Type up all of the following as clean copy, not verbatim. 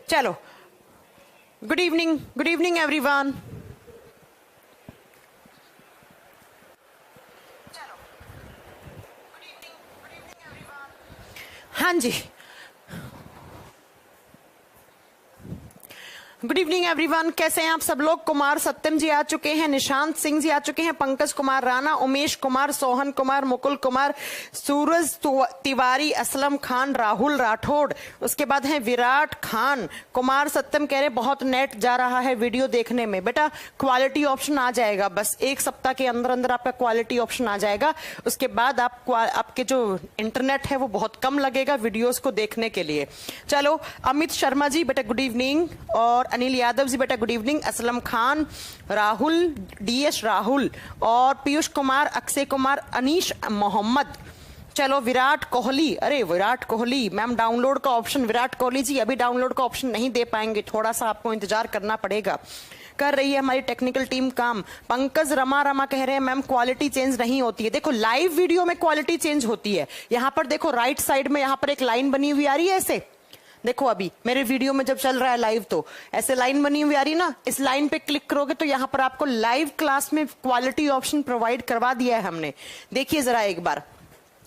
चलो, good evening everyone. हाँ जी, good evening everyone. कैसे हैं आप सब लोग? कुमार सत्यम जी आ चुके हैं, निशांत सिंह जी आ चुके हैं, पंकज कुमार राणा, उमेश कुमार, सोहन कुमार, मुकुल कुमार, सूरज तिवारी, असलम खान, राहुल राठौड़, उसके बाद हैं विराट खान। कुमार सत्यम कह रहे बहुत नेट जा रहा है वीडियो देखने में। बेटा क्वालिटी ऑप्शन आ जाएगा, बस एक सप्ताह के अंदर अंदर आपका क्वालिटी ऑप्शन आ जाएगा। उसके बाद आपके जो इंटरनेट है वो बहुत कम लगेगा वीडियोस को देखने के लिए। चलो, अमित शर्मा जी बेटा गुड इवनिंग, और अनिल यादव जी बेटा good evening, Aslam Khan, Rahul, DS Rahul, और पीयूष कुमार, अक्षय कुमार, अनीश मोहम्मद। चलो, विराट कोहली, अरे विराट कोहली मैम, डाउनलोड का ऑप्शन, विराट कोहली जी अभी डाउनलोड का ऑप्शन नहीं दे पाएंगे, थोड़ा सा आपको इंतजार करना पड़ेगा। कर रही है हमारी टेक्निकल टीम काम। पंकज रमा कह रहे हैं मैम क्वालिटी चेंज नहीं होती है। देखो लाइव वीडियो में क्वालिटी चेंज होती है। यहां पर देखो राइट साइड में यहां पर एक लाइन बनी हुई आ रही है ऐसे, देखो अभी मेरे वीडियो में जब चल रहा है लाइव तो ऐसे लाइन बनी हुई आ रही ना, इस लाइन पे क्लिक करोगे तो यहाँ पर आपको लाइव क्लास में क्वालिटी ऑप्शन प्रोवाइड करवा दिया है हमने। देखिए जरा एक बार,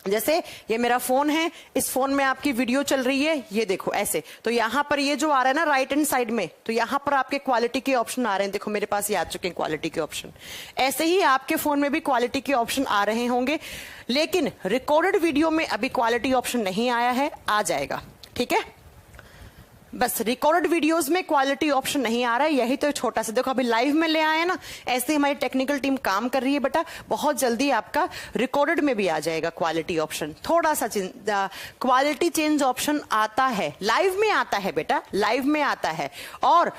जैसे ये मेरा फोन है, इस फोन में आपकी वीडियो चल रही है, ये देखो ऐसे, तो यहाँ पर ये जो आ रहा है ना राइट हैंड साइड में, तो यहाँ पर आपके क्वालिटी के ऑप्शन आ रहे हैं। देखो मेरे पास ये आ चुके हैं क्वालिटी के ऑप्शन। ऐसे ही आपके फोन में भी क्वालिटी के ऑप्शन आ रहे होंगे, लेकिन रिकॉर्डेड वीडियो में अभी क्वालिटी ऑप्शन नहीं आया है, आ जाएगा। ठीक है, बस रिकॉर्डेड वीडियोस में क्वालिटी ऑप्शन नहीं आ रहा है, यही तो छोटा सा देखो अभी लाइव में ले आए ना, ऐसे हमारी टेक्निकल टीम काम कर रही है बेटा। बहुत जल्दी आपका रिकॉर्डेड में भी आ जाएगा क्वालिटी ऑप्शन। थोड़ा सा क्वालिटी चेंज ऑप्शन आता है, लाइव में आता है बेटा, लाइव में आता है, और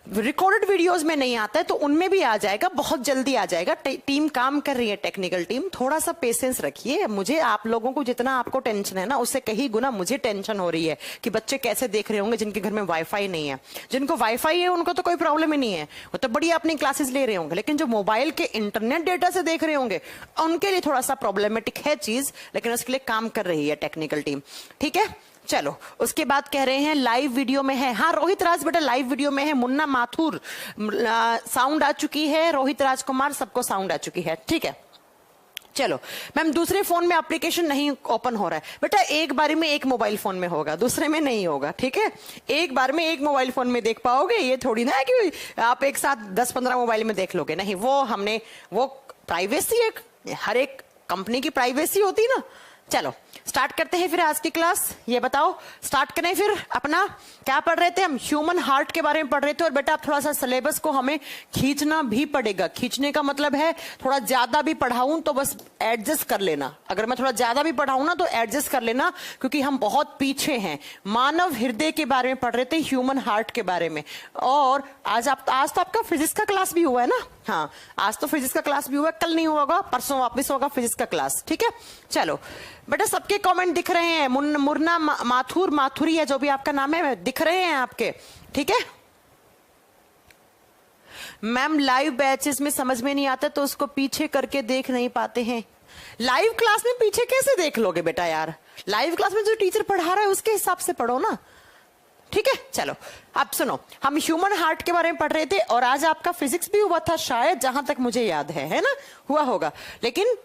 रिकॉर्डेड वीडियोस में नहीं आता है, तो उनमें भी आ जाएगा, बहुत जल्दी आ जाएगा। टीम काम कर रही है, टेक्निकल टीम, थोड़ा सा पेशेंस रखिए। मुझे आप लोगों को जितना आपको टेंशन है ना, उससे कहीं गुना मुझे टेंशन हो रही है कि बच्चे कैसे देख रहे होंगे जिनके घर में वाईफाई नहीं है। जिनको वाईफाई है उनको तो कोई प्रॉब्लम ही नहीं है, वो तो बढ़िया अपनी क्लासेस ले रहे होंगे, लेकिन जो मोबाइल के इंटरनेट डेटा से देख रहे होंगे उनके लिए थोड़ा सा प्रॉब्लमेटिक है चीज, लेकिन उसके लिए काम कर रही है टेक्निकल टीम। ठीक है, चलो उसके बाद कह रहे हैं लाइव वीडियो में है। हाँ रोहित राज बेटा लाइव वीडियो में है। मुन्ना माथुर साउंड आ चुकी है, रोहित राजकुमार सबको साउंड आ चुकी है। ठीक है, चलो मैम दूसरे फोन में एप्लीकेशन नहीं ओपन हो रहा है बेटा, एक बार में एक मोबाइल फोन में होगा, दूसरे में नहीं होगा। ठीक है, एक बार में एक मोबाइल फोन में देख पाओगे, ये थोड़ी ना है कि आप एक साथ 10-15 मोबाइल में देख लोगे, नहीं, वो प्राइवेसी, एक हर एक कंपनी की प्राइवेसी होती ना। चलो स्टार्ट करते हैं फिर आज की क्लास। ये बताओ स्टार्ट करें फिर अपना, क्या पढ़ रहे थे हम? ह्यूमन हार्ट के बारे में पढ़ रहे थे। और बेटा आप थोड़ा सा सिलेबस को हमें खींचना भी पड़ेगा। खींचने का मतलब है थोड़ा ज्यादा भी पढ़ाऊं तो बस एडजस्ट कर लेना, अगर मैं थोड़ा ज्यादा भी पढ़ाऊं ना तो एडजस्ट कर लेना, क्योंकि हम बहुत पीछे हैं। मानव हृदय के बारे में पढ़ रहे थे, ह्यूमन हार्ट के बारे में। और आज तो आपका फिजिक्स का क्लास भी हुआ है ना? हाँ आज तो फिजिक्स का क्लास भी हुआ है, कल नहीं होगा, परसों वापस होगा फिजिक्स का क्लास। ठीक है, चलो बेटा सबके कमेंट दिख रहे हैं, मुन्ना माथुर, माथुरी है जो भी आपका नाम है, दिख रहे हैं आपके। ठीक है मैम, लाइव बैचेस में समझ में नहीं आता तो उसको पीछे करके देख नहीं पाते हैं। लाइव क्लास में पीछे कैसे देख लोगे बेटा यार? लाइव क्लास में जो टीचर पढ़ा रहा है उसके हिसाब से पढ़ो ना। ठीक है, चलो अब सुनो, हम ह्यूमन हार्ट के बारे में पढ़ रहे थे, और आज आपका फिजिक्स भी हुआ था शायद, जहां तक मुझे याद है ना? हुआ होगा, लेकिन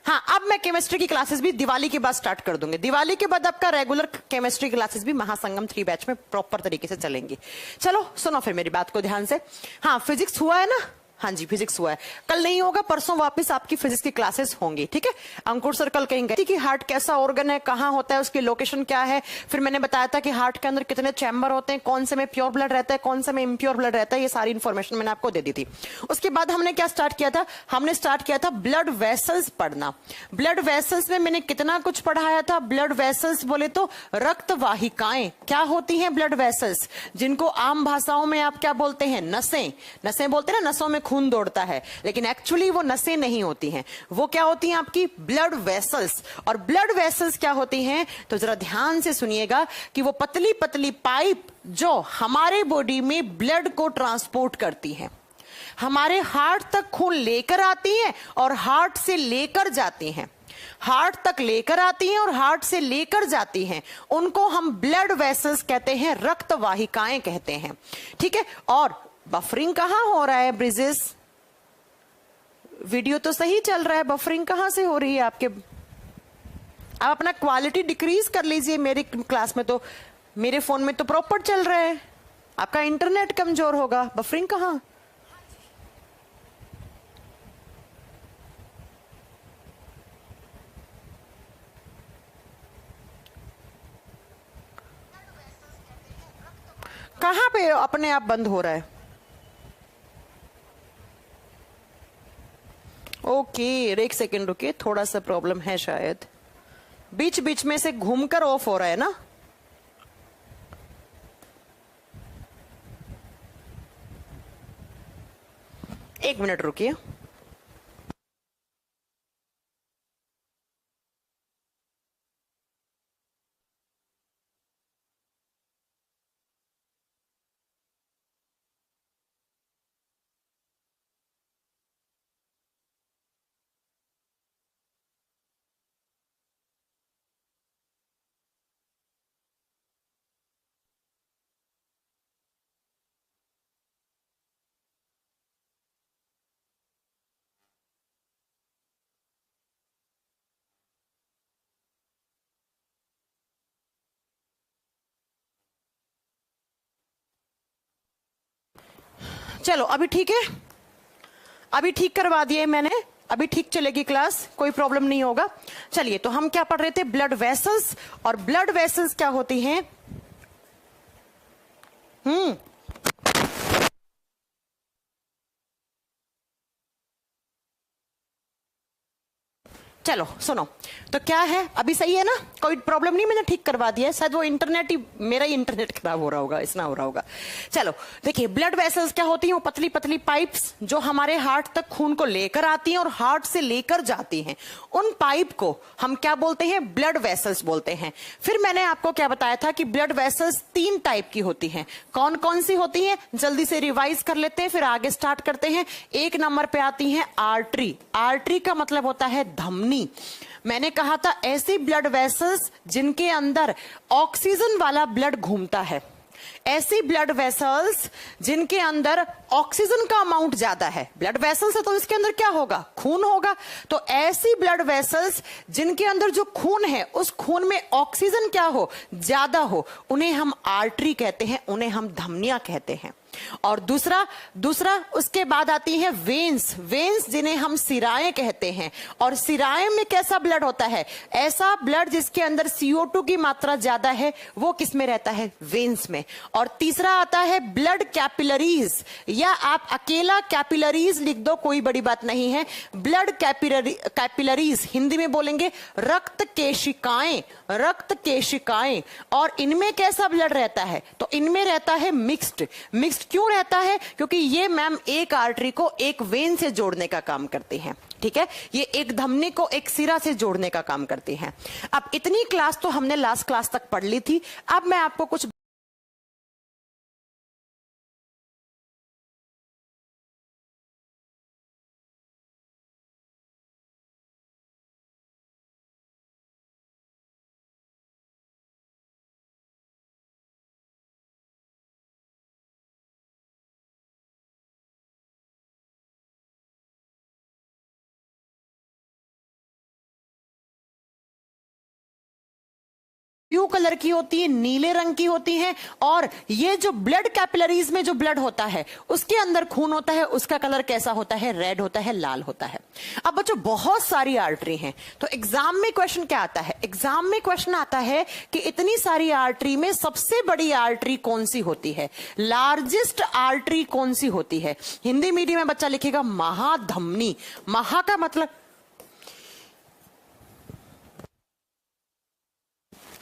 हाँ अब मैं केमिस्ट्री की क्लासेस भी दिवाली के बाद स्टार्ट कर दूंगी। दिवाली के बाद आपका रेगुलर केमिस्ट्री क्लासेस भी महासंगम 3 बैच में प्रॉपर तरीके से चलेंगी। चलो सुनो फिर मेरी बात को ध्यान से। हाँ फिजिक्स हुआ है ना? हाँ जी फिजिक्स हुआ है, कल नहीं होगा, परसों वापस आपकी फिजिक्स की क्लासेस होंगी। ठीक है, अंकुर सर कल कहेंगे कि हार्ट कैसा ऑर्गन है, कहाँ होता है, उसकी लोकेशन क्या है। फिर मैंने बताया था कि हार्ट के अंदर कितने चैम्बर होते हैं, कौन से में प्योर ब्लड रहता है, कौन से में इम्प्योर ब्लड रहता है, ये सारी इंफॉर्मेशन मैंने आपको दे दी थी। उसके बाद हमने क्या स्टार्ट किया था? हमने स्टार्ट किया था ब्लड वेसल्स पढ़ना। ब्लड वेसल्स में मैंने कितना कुछ पढ़ाया था। ब्लड वेसल्स बोले तो रक्त वाहिकाएं क्या होती हैं? ब्लड वेसल्स, जिनको आम भाषाओं में आप क्या बोलते हैं? नसें। नसें बोलते हैं ना, नसों में खून दौड़ता है, लेकिन एक्चुअली वो नसें नहीं होती हैं, वो क्या होती हैं? आपकी ब्लड वेसल्स। और ब्लड वेसल्स क्या होती हैं? तो जरा ध्यान से सुनिएगा कि वो पतली पतली पाइप जो हमारे बॉडी में ब्लड को ट्रांसपोर्ट करती हैं, हमारे हार्ट तक खून लेकर आती हैं और हार्ट से लेकर जाती हैं। हार्ट तक लेकर आती हैं और हार्ट से लेकर जाती हैं, उनको हम ब्लड वेसल्स कहते हैं, रक्त वाहिकाएं कहते हैं। ठीक है, और बफरिंग कहां हो रहा है ब्रिजेस? वीडियो तो सही चल रहा है, बफरिंग कहां से हो रही है आपके? आप अपना क्वालिटी डिक्रीज कर लीजिए। मेरी क्लास में तो, मेरे फोन में तो प्रॉपर चल रहा है, आपका इंटरनेट कमजोर होगा। बफरिंग कहां? कहां पे अपने आप बंद हो रहा है? ओके, एक सेकेंड रुकिए, थोड़ा सा प्रॉब्लम है शायद, बीच बीच में से घूमकर ऑफ हो रहा है ना। एक मिनट रुकिए। चलो अभी ठीक है, अभी ठीक करवा दिए मैंने, अभी ठीक चलेगी क्लास, कोई प्रॉब्लम नहीं होगा। चलिए, तो हम क्या पढ़ रहे थे? Blood vessels. और ब्लड वेसल्स क्या होती हैं? चलो सुनो, तो क्या है, अभी सही है ना, कोई प्रॉब्लम नहीं, मैंने ठीक करवा दिया है। शायद वो इंटरनेट ही, मेरा ही इंटरनेट खराब हो रहा होगा, इतना हो रहा होगा। चलो देखिए, ब्लड वेसल्स क्या होती हैं? वो पतली पतली पाइप्स जो हमारे हार्ट तक खून को लेकर आती हैं और हार्ट से लेकर जाती हैं, उन पाइप को हम क्या बोलते हैं? ब्लड वेसल्स बोलते हैं। फिर मैंने आपको क्या बताया था कि ब्लड वेसल्स 3 टाइप की होती हैं। कौन कौन सी होती हैं? जल्दी से रिवाइज कर लेते हैं, फिर आगे स्टार्ट करते हैं। 1 नंबर पे आती है आर्टरी। आर्टरी का मतलब होता है धमनी। मैंने कहा था ऐसी ब्लड वेसल्स जिनके अंदर ऑक्सीजन वाला ब्लड घूमता है, ऐसी ब्लड वेसल्स जिनके अंदर ऑक्सीजन का अमाउंट ज्यादा है। ब्लड वेसल्स है तो इसके अंदर क्या होगा? खून होगा। तो ऐसी ब्लड वेसल्स जिनके अंदर जो खून है, उस खून में ऑक्सीजन क्या हो? ज्यादा हो, उन्हें हम आर्टरी कहते हैं, उन्हें हम धमनियां कहते हैं। और दूसरा उसके बाद आती है वेन्स। वेन्स जिन्हें हम सिराएं कहते हैं। और सिराएं में कैसा ब्लड होता है? ऐसा ब्लड जिसके अंदर CO2 की मात्रा ज्यादा है, वो किस में रहता है? वेन्स में। और तीसरा आता है ब्लड कैपिलरीज, या आप अकेला कैपिलरीज लिख दो, कोई बड़ी बात नहीं है। ब्लड कैपिलरीज हिंदी में बोलेंगे रक्त केशिकाएं, रक्त केशिकाएं। और इनमें कैसा ब्लड रहता है? तो इनमें रहता है मिक्स्ड। क्यों रहता है? क्योंकि ये मैम एक आर्टरी को एक वेन से जोड़ने का काम करती हैं। ठीक है, ये एक धमनी को एक सिरा से जोड़ने का काम करती हैं। अब इतनी क्लास तो हमने लास्ट क्लास तक पढ़ ली थी। अब मैं आपको कुछ ब्लू कलर की होती है, नीले रंग की होती हैं। और ये जो ब्लड कैपिलरीज में जो ब्लड होता है, उसके अंदर खून होता है, उसका कलर कैसा होता है? रेड होता है, लाल होता है। अब बच्चों, बहुत सारी आर्टरी हैं, तो एग्जाम में क्वेश्चन क्या आता है? एग्जाम में क्वेश्चन आता है कि इतनी सारी आर्टरी में सबसे बड़ी आर्टरी कौन सी होती है? लार्जेस्ट आर्टरी कौन सी होती है? हिंदी मीडियम में बच्चा लिखेगा महाधमनी। महा का मतलब,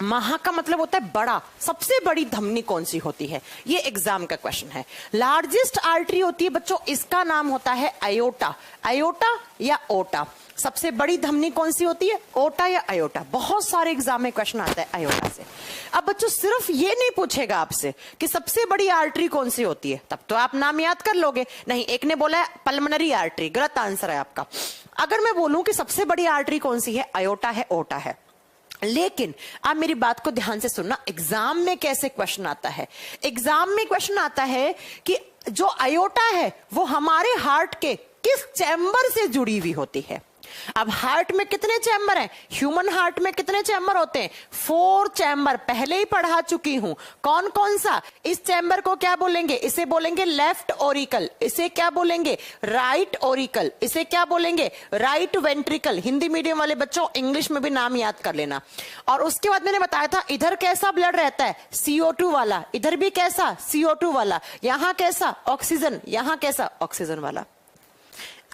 महा का मतलब होता है बड़ा। सबसे बड़ी धमनी कौन सी होती है? ये एग्जाम का क्वेश्चन है। लार्जेस्ट आर्टरी होती है बच्चों, इसका नाम होता है अयोटा। अयोटा या ओटा। सबसे बड़ी धमनी कौन सी होती है? ओटा या अयोटा। बहुत सारे एग्जाम में क्वेश्चन आता है अयोटा से। अब बच्चों, सिर्फ ये नहीं पूछेगा आपसे कि सबसे बड़ी आर्टरी कौन सी होती है, तब तो आप नाम याद कर लोगे। नहीं, एक ने बोला है पल्मोनरी आर्टरी, गलत आंसर है आपका। अगर मैं बोलूं कि सबसे बड़ी आर्टरी कौन सी है, अयोटा है, ओटा है। लेकिन आप मेरी बात को ध्यान से सुनना, एग्जाम में कैसे क्वेश्चन आता है। एग्जाम में क्वेश्चन आता है कि जो अयोटा है वो हमारे हार्ट के किस चैम्बर से जुड़ी हुई होती है। अब हार्ट में कितने चैम्बर हैं, ह्यूमन हार्ट में कितने चैम्बर होते हैं, 4 चैम्बर, पहले ही पढ़ा चुकी हूं। कौन कौन सा, इस चैम्बर को क्या बोलेंगे, इसे बोलेंगे लेफ्ट ओरिकल, इसे क्या बोलेंगे राइट ओरिकल, इसे क्या बोलेंगे राइट वेंट्रिकल। हिंदी मीडियम वाले बच्चों इंग्लिश में भी नाम याद कर लेना। और उसके बाद मैंने बताया था इधर कैसा ब्लड रहता है, CO2 वाला, इधर भी कैसा CO2 वाला, यहां कैसा ऑक्सीजन, यहां कैसा ऑक्सीजन वाला।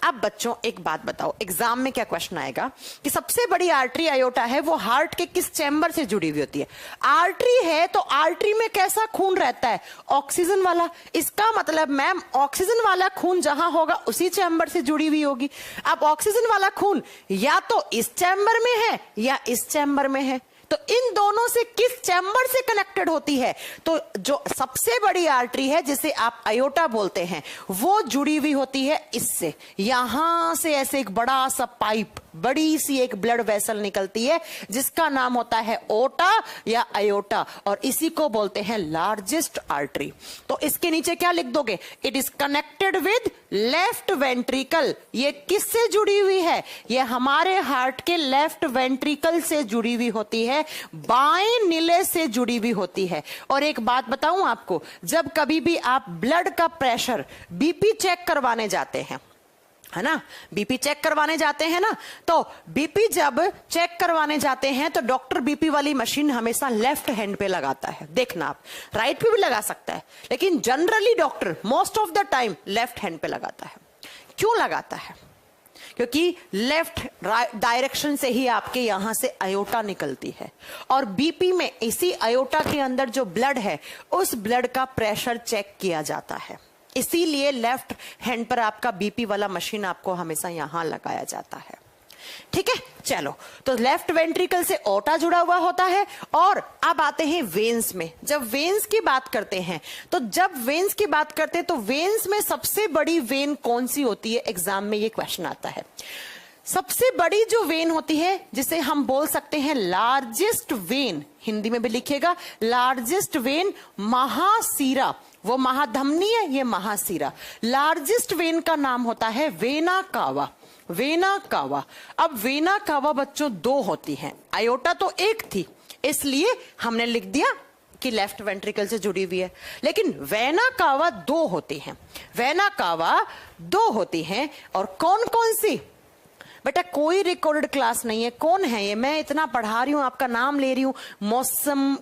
अब बच्चों एक बात बताओ, एग्जाम में क्या क्वेश्चन आएगा कि सबसे बड़ी आर्टरी अयोटा है, वो हार्ट के किस चैम्बर से जुड़ी हुई होती है। आर्टरी है तो आर्टरी में कैसा खून रहता है, ऑक्सीजन वाला। इसका मतलब मैम ऑक्सीजन वाला खून जहां होगा उसी चैम्बर से जुड़ी हुई होगी। अब ऑक्सीजन वाला खून या तो इस चैम्बर में है या इस चैम्बर में है, तो इन दोनों से किस चैम्बर से कनेक्टेड होती है, तो जो सबसे बड़ी आर्टरी है जिसे आप अयोटा बोलते हैं वो जुड़ी हुई होती है इससे। यहां से ऐसे एक बड़ा सा पाइप, बड़ी सी एक ब्लड वेसल निकलती है जिसका नाम होता है ओटा या अयोटा, और इसी को बोलते हैं लार्जेस्ट आर्टरी। तो इसके नीचे क्या लिख दोगे, it is connected with left ventricle. ये किससे जुड़ी हुई है, ये हमारे हार्ट के लेफ्ट वेंट्रिकल से जुड़ी हुई होती है, बाएं नीले से जुड़ी हुई होती है। और एक बात बताऊं आपको, जब कभी भी आप ब्लड का प्रेशर, बीपी चेक करवाने जाते हैं, है ना, बीपी चेक करवाने जाते हैं ना, तो बीपी जब चेक करवाने जाते हैं तो डॉक्टर बीपी वाली मशीन हमेशा लेफ्ट हैंड पे लगाता है। देखना आप राइट पे भी लगा सकता है, लेकिन generally doctor most of the time left hand पे लगाता है। क्यों लगाता है, क्योंकि लेफ्ट डायरेक्शन से ही आपके यहां से अयोटा निकलती है, और बीपी में इसी अयोटा के अंदर जो ब्लड है उस ब्लड का प्रेशर चेक किया जाता है। इसीलिए लेफ्ट हैंड पर आपका बीपी वाला मशीन आपको हमेशा यहां लगाया जाता है। ठीक है, चलो, तो लेफ्ट वेंट्रिकल से ओटा जुड़ा हुआ होता है। और अब आते हैं वेन्स में। जब वेन्स की बात करते हैं तो वेन्स में सबसे बड़ी वेन कौन सी होती है, एग्जाम में ये क्वेश्चन आता है। सबसे बड़ी जो वेन होती है जिसे हम बोल सकते हैं लार्जेस्ट वेन, हिंदी में भी लिखिएगा लार्जेस्ट वेन, महासीरा। वो महाधमनी है, ये महासीरा। लार्जेस्ट वेन का नाम होता है वेना कावा। Vena cava. अब वेना कावा बच्चों 2 होती हैं, अयोटा तो 1 थी, इसलिए हमने लिख दिया कि लेफ्ट वेंट्रिकल से जुड़ी हुई है, लेकिन वेना कावा 2 होती हैं। वेना कावा 2 होती हैं, और कौन कौन सी, बेटा कोई रिकॉर्डेड क्लास नहीं है। कौन है ये, मैं इतना पढ़ा रही हूं, आपका नाम ले रही हूं,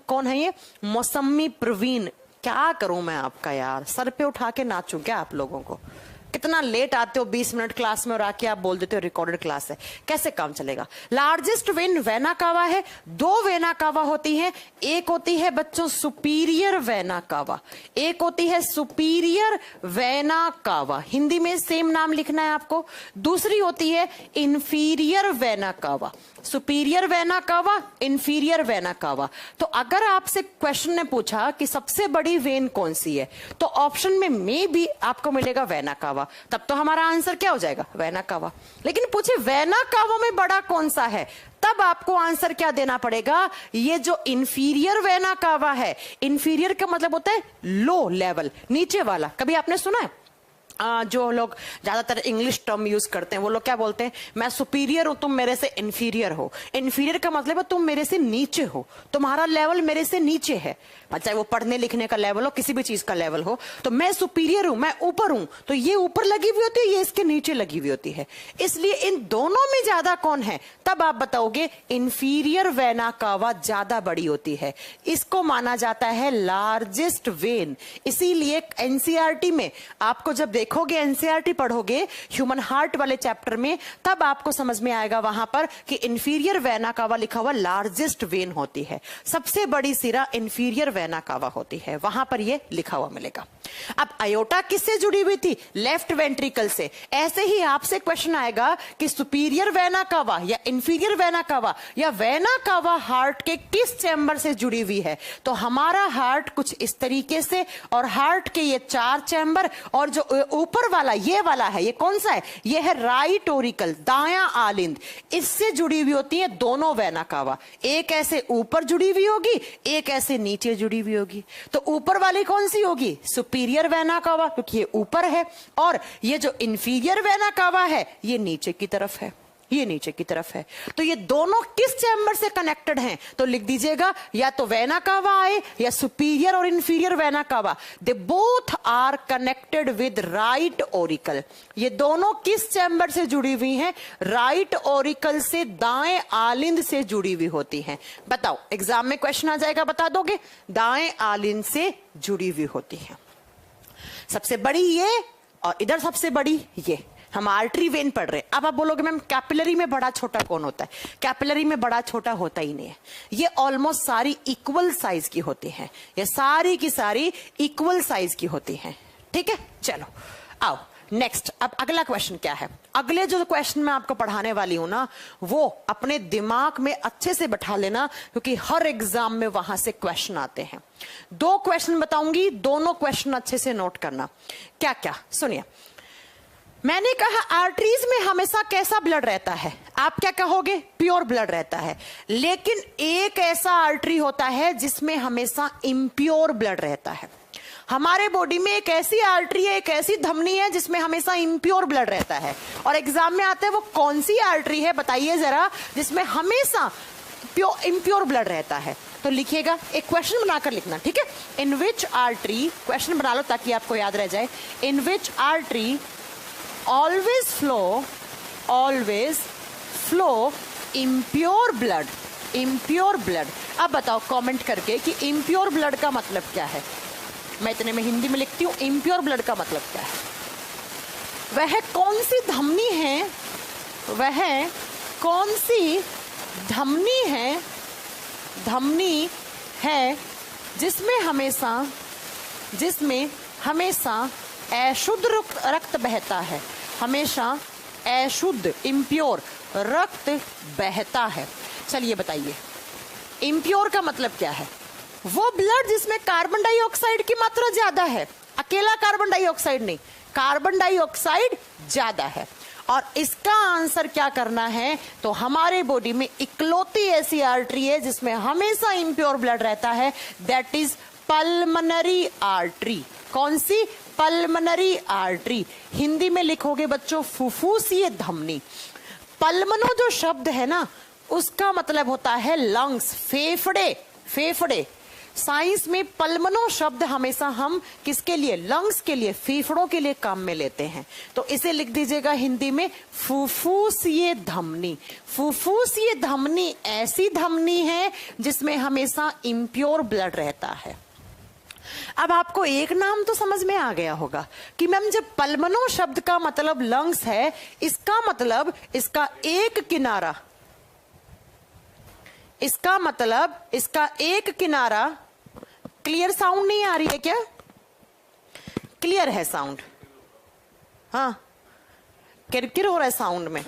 कौन है ये, मौसमी प्रवीण। क्या करूं मैं आपका यार, सर पे उठा के नाचूं क्या आप लोगों को। कितना लेट आते हो 20 मिनट क्लास में और आके आप बोल देते हो रिकॉर्डेड क्लास है, कैसे काम चलेगा। लार्जेस्ट वेन वेना कावा है, 2 वेना कावा होती है। एक होती है बच्चों सुपीरियर वेना कावा, एक होती है सुपीरियर वेना कावा, हिंदी में सेम नाम लिखना है आपको। दूसरी होती है इंफीरियर वेना कावा, superior vena cava, inferior vena कावा। तो अगर आपसे क्वेश्चन ने पूछा कि सबसे बड़ी वेन कौन सी है, तो ऑप्शन में मे भी आपको मिलेगा वेना कावा, तब तो हमारा आंसर क्या हो जाएगा, वेना कावा। लेकिन पूछे वेना कावा में बड़ा कौन सा है, तब आपको आंसर क्या देना पड़ेगा, ये जो इंफीरियर वेना कावा है। इंफीरियर का मतलब होता है लो लेवल, नीचे वाला। कभी आपने सुना है जो लोग ज्यादातर इंग्लिश टर्म यूज करते हैं वो लोग क्या बोलते हैं, मैं सुपीरियर हूं, तुम मेरे से इंफीरियर हो। इंफीरियर का मतलब है तुम मेरे से नीचे हो, तुम्हारा लेवल मेरे से नीचे है, चाहे वो पढ़ने लिखने का लेवल हो, किसी भी चीज का लेवल हो। तो मैं सुपीरियर हूं, मैं ऊपर हूं, तो ये ऊपर लगी हुई होती है, ये इसके नीचे लगी हुई होती है। इसलिए इन दोनों में ज्यादा कौन है, तब आप बताओगे इंफीरियर वेना कावा ज्यादा बड़ी होती है। इसको माना जाता है लार्जेस्ट वेन। इसीलिए एनसीईआरटी में आपको जब देखोगे, एनसीईआरटी पढ़ोगे ह्यूमन हार्ट वाले चैप्टर में, तब आपको समझ में आएगा वहां पर कि इंफीरियर वेना कावा लिखा हुआ लार्जेस्ट वेन होती है। सबसे बड़ी सिरा इंफीरियर वेना कावा होती है, वहां पर ये लिखा हुआ मिलेगा। अब अयोटा किससे जुड़ी हुई थी, लेफ्ट वेंट्रिकल से। ऐसे ही आपसे क्वेश्चन आएगा कि सुपीरियर वेना कावा या इंफीरियर वेना कावा या वेना कावा हार्ट के किस चैम्बर से जुड़ी हुई है। तो हमारा हार्ट कुछ इस तरीके से, और हार्ट के ये 4 चैम्बर, और जो ऊपर वाला ये वाला है, ये कौन सा है? ये है राइट ओरिकल, दायां आलिंद। इससे जुड़ी हुई होती है दोनों वेना कावा, एक ऐसे ऊपर जुड़ी हुई होगी, एक ऐसे नीचे जुड़ी हुई होगी। तो ऊपर वाली कौन सी होगी? सुपीरियर वेना कावा, क्योंकि ये ऊपर है, और ये जो इंफीरियर वेना कावा है ये नीचे की तरफ है, ये नीचे की तरफ है। तो ये दोनों किस चैम्बर से कनेक्टेड हैं? तो लिख दीजिएगा, या तो वेना कावा आए या सुपीरियर और inferior vena cava, they both are connected with right auricle. ये दोनों किस चैम्बर से जुड़ी हुई हैं? राइट ओरिकल से, दाएं आलिंद से जुड़ी हुई होती हैं। बताओ, एग्जाम में क्वेश्चन आ जाएगा, बता दोगे? दाएं आलिंद से जुड़ी हुई होती हैं। सबसे बड़ी ये और इधर सबसे बड़ी ये। हम आर्टरी वेन पढ़ रहे हैं। अब आप बोलोगे मैम कैपिलरी में बड़ा छोटा कौन होता है? कैपिलरी में बड़ा छोटा होता ही नहीं है, ये ऑलमोस्ट सारी इक्वल साइज की होती हैं, ये सारी की सारी इक्वल साइज की होती हैं। ठीक है, चलो आओ नेक्स्ट। अब अगला क्वेश्चन क्या है? अगले जो क्वेश्चन मैं आपको पढ़ाने वाली हूं ना, वो अपने दिमाग में अच्छे से बैठा लेना, क्योंकि हर एग्जाम में वहां से क्वेश्चन आते हैं। 2 क्वेश्चन बताऊंगी, दोनों क्वेश्चन अच्छे से नोट करना। क्या क्या? सुनिए, मैंने कहा आर्टरीज में हमेशा कैसा ब्लड रहता है? आप क्या कहोगे? प्योर ब्लड रहता है। लेकिन एक ऐसा आर्टरी होता है जिसमें हमेशा इम्प्योर ब्लड रहता है। हमारे बॉडी में एक ऐसी आर्टरी है, एक ऐसी धमनी है जिसमें हमेशा इम्प्योर ब्लड रहता है। और एग्जाम में आता है वो कौन सी आर्टरी है बताइए जरा, जिसमें हमेशा इम्प्योर ब्लड रहता है? तो लिखिएगा, एक क्वेश्चन बनाकर लिखना, ठीक है? इन विच आर्टरी, क्वेश्चन बना लो ताकि आपको याद रह जाए। इन विच artery always flow impure blood। अब बताओ कमेंट करके कि impure blood का मतलब क्या है। मैं इतने में हिंदी में लिखती हूँ, impure blood का मतलब क्या है? वह कौन सी धमनी है, वह कौन सी धमनी है जिसमें हमेशा अशुद्ध रक्त बहता है, हमेशा अशुद्ध इम्प्योर रक्त बहता है। चलिए बताइए, इम्प्योर का मतलब क्या है? वो ब्लड जिसमें कार्बन डाइऑक्साइड की मात्रा ज्यादा है, अकेला कार्बन डाइऑक्साइड नहीं, कार्बन डाइऑक्साइड ज्यादा है। और इसका आंसर क्या करना है? तो हमारे बॉडी में इकलौती ऐसी आर्टरी है जिसमें हमेशा इम्प्योर ब्लड रहता है, दैट इज पल्मनरी आर्टरी। कौन सी? Pulmonary artery. हिंदी में लिखोगे बच्चों फुफ्फुसीय धमनी। पल्मनो जो शब्द है ना, उसका मतलब होता है लंग्स, फेफड़े। साइंस में पल्मनो शब्द हमेशा हम किसके लिए? लंग्स के लिए, फेफड़ों के लिए काम में लेते हैं। तो इसे लिख दीजिएगा हिंदी में फुफ्फुसीय धमनी। फुफ्फुसीय धमनी ऐसी धमनी है जिसमें हमेशा इम्प्योर ब्लड रहता है। अब आपको एक नाम तो समझ में आ गया होगा कि मैम जब पल्मनो शब्द का मतलब लंग्स है, इसका मतलब इसका एक किनारा, क्लियर साउंड नहीं आ रही है क्या? क्लियर है साउंड? हाँ, किरकिर हो रहा है साउंड में।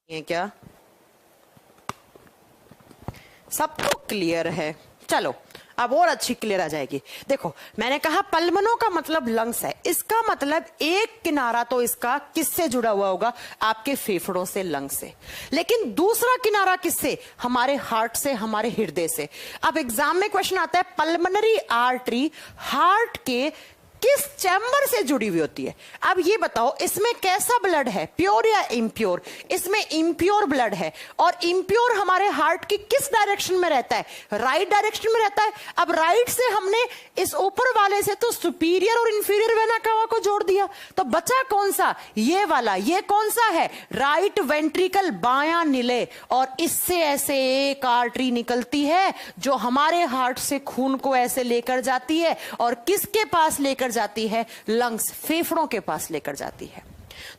ये क्या सबको क्लियर है? चलो अब और अच्छी क्लियर आ जाएगी। देखो, मैंने कहा पल्मनो का मतलब लंग्स है, इसका मतलब एक किनारा तो इसका किससे जुड़ा हुआ होगा? आपके फेफड़ों से, लंग्स से। लेकिन दूसरा किनारा किससे? हमारे हार्ट से, हमारे हृदय से। अब एग्जाम में क्वेश्चन आता है पल्मनरी आर्टरी हार्ट के किस चैम्बर से जुड़ी हुई होती है? अब ये बताओ, इसमें कैसा ब्लड है, प्योर या इम्प्योर? इसमें इम्प्योर ब्लड है। और इम्प्योर हमारे हार्ट की किस डायरेक्शन में रहता है? राइट डायरेक्शन में रहता है। अब राइट से हमने इस ऊपर वाले से तो सुपीरियर और इंफीरियर वेना कावा को जोड़ दिया, तो बचा कौन सा? ये वाला। ये कौन सा है? राइट वेंट्रिकल, बायां निलय। और इससे ऐसे एक आर्टरी निकलती है जो हमारे हार्ट से खून को ऐसे लेकर जाती है, और किसके पास लेकर जाती है? लंग्स, फेफड़ों के पास लेकर जाती है।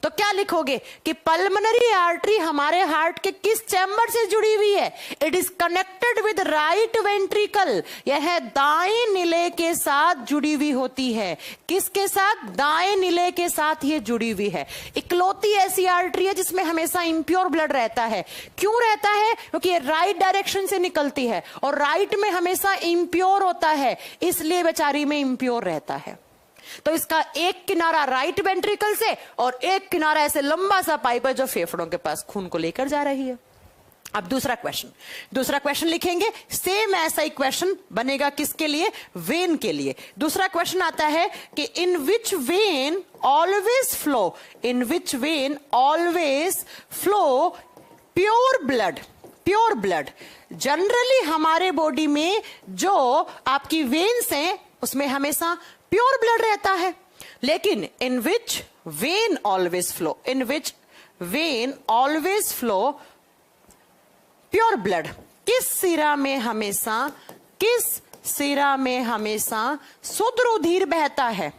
तो क्या लिखोगे कि पल्मोनरी आर्टरी हमारे हार्ट के किस चैम्बर से जुड़ी हुई है? It is connected with right ventricle. यह दाएं नीले के साथ जुड़ी हुई होती है। किसके साथ? दाएं नीले के साथ ये जुड़ी हुई है। इकलौती ऐसी आर्टरी है जिसमें हमेशा इंप्योर ब्लड रहता है। क्यों रहता है? क्योंकि ये राइट डायरेक्शन से निकलती है और राइट में हमेशा इंप्योर होता है, इसलिए बेचारी में इंप्योर रहता है। तो इसका एक किनारा राइट वेंट्रिकल से और एक किनारा ऐसे लंबा सा पाइप है जो फेफड़ों के पास खून को लेकर जा रही है। अब दूसरा क्वेश्चन लिखेंगे। सेम ऐसा ही क्वेश्चन बनेगा किसके लिए? वेन के लिए। दूसरा क्वेश्चन आता है कि in which vein always flow pure blood. Generally हमारे बॉडी में जो आपकी वेन्स हैं उसमें हमेशा प्योर ब्लड रहता है, लेकिन in which vein always flow pure blood. किस सिरा में हमेशा शुद्ध रुधिर बहता है?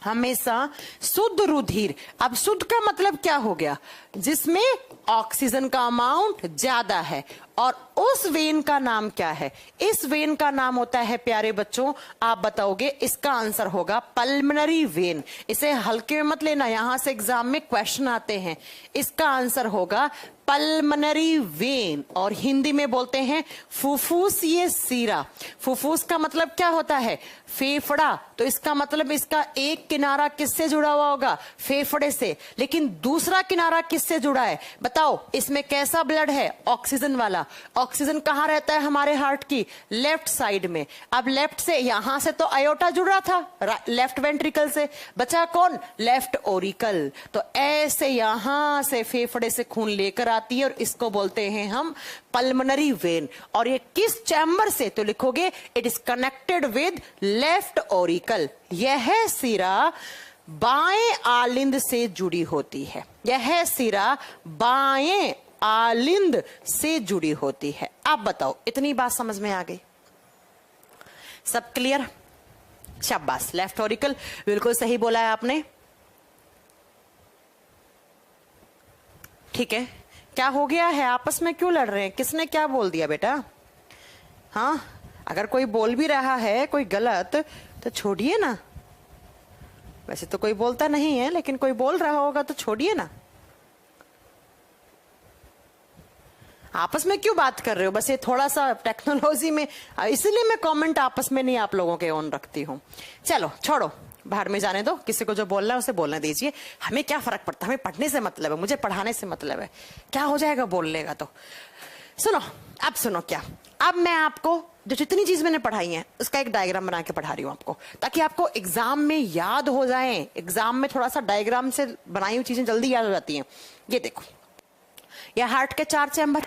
हमेशा शुद्ध रुधिर। अब शुद्ध का मतलब क्या हो गया? जिसमें ऑक्सीजन का अमाउंट ज्यादा है। और उस वेन का नाम क्या है? इस वेन का नाम होता है, प्यारे बच्चों आप बताओगे, इसका आंसर होगा पल्मोनरी वेन। इसे हल्के में मत लेना, यहां से एग्जाम में क्वेश्चन आते हैं। इसका आंसर होगा पल्मोनरी वेन, और हिंदी में बोलते हैं फुफ्फुसीय सिरा। फुफ्फुस का मतलब क्या होता है? फेफड़ा। तो इसका मतलब इसका एक किनारा किससे जुड़ा हुआ होगा? फेफड़े से। लेकिन दूसरा किनारा किससे जुड़ा है? बताओ, इसमें कैसा ब्लड है? ऑक्सीजन वाला। ऑक्सीजन कहां रहता है हमारे हार्ट की? लेफ्ट साइड में। अब लेफ्ट से, यहां से तो अयोटा जुड़ा था लेफ्ट वेंट्रिकल से, बचा कौन? Left Oracle. तो ऐसे यहां से फेफड़े से खून लेकर आती है और इसको बोलते हैं हम पल्मोनरी वेन। और ये किस चैम्बर से? तो लिखोगे it is connected with left Oracle. यह सिरा बाएं आलिंद से जुड़ी होती है। यह सिरा बाएं आलिंद से जुड़ी होती है। आप बताओ, इतनी बात समझ में आ गई? सब क्लियर? शाबाश, लेफ्ट ओरिकल बिल्कुल सही बोला है आपने। ठीक है, क्या हो गया है? आपस में क्यों लड़ रहे हैं? किसने क्या बोल दिया बेटा? हाँ, अगर कोई बोल भी रहा है कोई गलत तो छोड़िए ना। वैसे तो कोई बोलता नहीं है, लेकिन कोई बोल रहा होगा तो छोड़िए ना। आपस में क्यों बात कर रहे हो? बस ये थोड़ा सा टेक्नोलॉजी में, इसलिए मैं कमेंट आपस में नहीं आप लोगों के ऑन रखती हूँ। चलो छोड़ो, बाहर में जाने दो। किसी को जो बोलना है उसे बोलने दीजिए। हमें क्या फर्क पड़ता है? हमें पढ़ने से मतलब है, मुझे पढ़ाने से मतलब है। क्या हो जाएगा बोलने का? तो सुनो, अब सुनो क्या, अब मैं आपको जो जितनी चीज मैंने पढ़ाई है उसका एक डायग्राम बना के पढ़ा रही हूँ आपको, ताकि आपको एग्जाम में याद हो जाए। एग्जाम में थोड़ा सा डायग्राम से बनाई हुई चीजें जल्दी याद हो जाती हैं। ये देखो, यह हार्ट के 4 चैम्बर।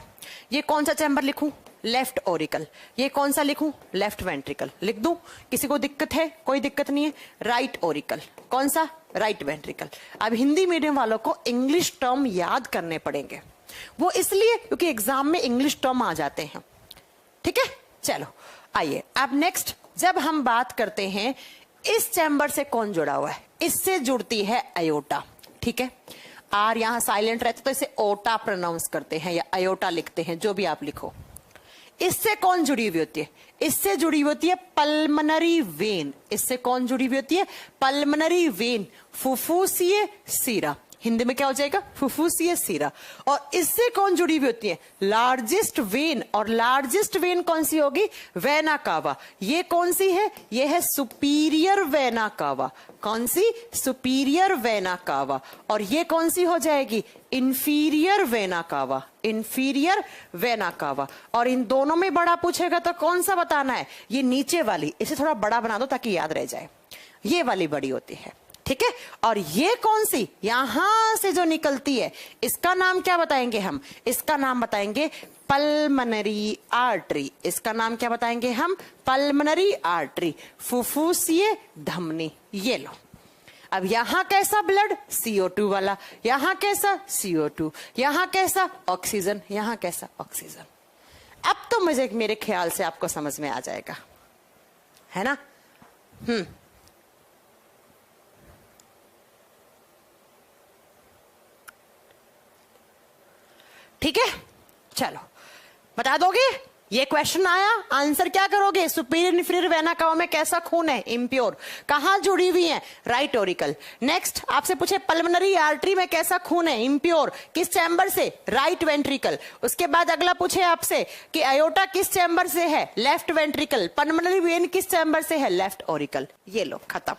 ये कौन सा चैम्बर लिखूं? Left Oracle. ये कौन सा लिखूं? Left ventricle. लिख दूं? किसी को दिक्कत है? कोई दिक्कत नहीं है। Right Oracle. कौन सा? Right ventricle. अब हिंदी मीडियम वालों को इंग्लिश टर्म याद करने पड़ेंगे, वो इसलिए क्योंकि एग्जाम में इंग्लिश टर्म आ जाते हैं। ठीक है, चलो आइए अब नेक्स्ट, जब हम बात करते हैं इस चैम्बर से कौन जुड़ा हुआ है? इससे जुड़ती है अयोटा। ठीक है, आर यहां साइलेंट रहता तो इसे ओटा प्रोनाउंस करते हैं या अयोटा लिखते हैं, जो भी आप लिखो। इससे कौन जुड़ी हुई होती है? इससे जुड़ी हुई होती है पल्मोनरी वेन। इससे कौन जुड़ी हुई होती है? पल्मोनरी वेन, फुफ्फुसीय सिरा। हिंदी में क्या हो जाएगा? फुफ्फुसीय सिरा। और इससे कौन जुड़ी हुई होती है? Largest when. और लार्जेस्ट वेन कौन सी होगी? Vena cava. ये कौन सी है? ये है सुपीरियर वेना कावा। कौन सी? Superior vena cava. और ये कौन सी हो जाएगी? इंफीरियर वेना कावा। इंफीरियर वेना कावा। और इन दोनों में बड़ा पूछेगा तो कौन सा बताना है? ये नीचे वाली, इसे थोड़ा बड़ा बना दो ताकि याद रह जाए। ये वाली बड़ी होती है। ठीक है, और ये कौन सी? यहां से जो निकलती है, इसका नाम क्या बताएंगे हम? इसका नाम बताएंगे पल्मोनरी आर्टरी। इसका नाम क्या बताएंगे हम? पल्मोनरी आर्टरी, फुफ्फुसीय धमनी। ये लो, अब यहां कैसा ब्लड? CO2 वाला। यहां कैसा? CO2। यहां कैसा? ऑक्सीजन। यहां कैसा? ऑक्सीजन। अब तो मुझे, मेरे ख्याल से आपको समझ में आ जाएगा, है ना? ठीक है, चलो बता दोगे? ये क्वेश्चन आया, आंसर क्या करोगे? सुपीरियर इंफीरियर वेना कावा में कैसा खून है? इम्प्योर। कहां जुड़ी हुई है? Right auricle. नेक्स्ट आपसे पूछे पल्मोनरी आर्टरी में कैसा खून है? इम्प्योर। किस चैम्बर से? Right ventricle. उसके बाद अगला पूछे आपसे कि अयोटा किस चैम्बर से है? Left ventricle. पल्मोनरी वेन किस चैम्बर से है? Left auricle. ये लो खत्म,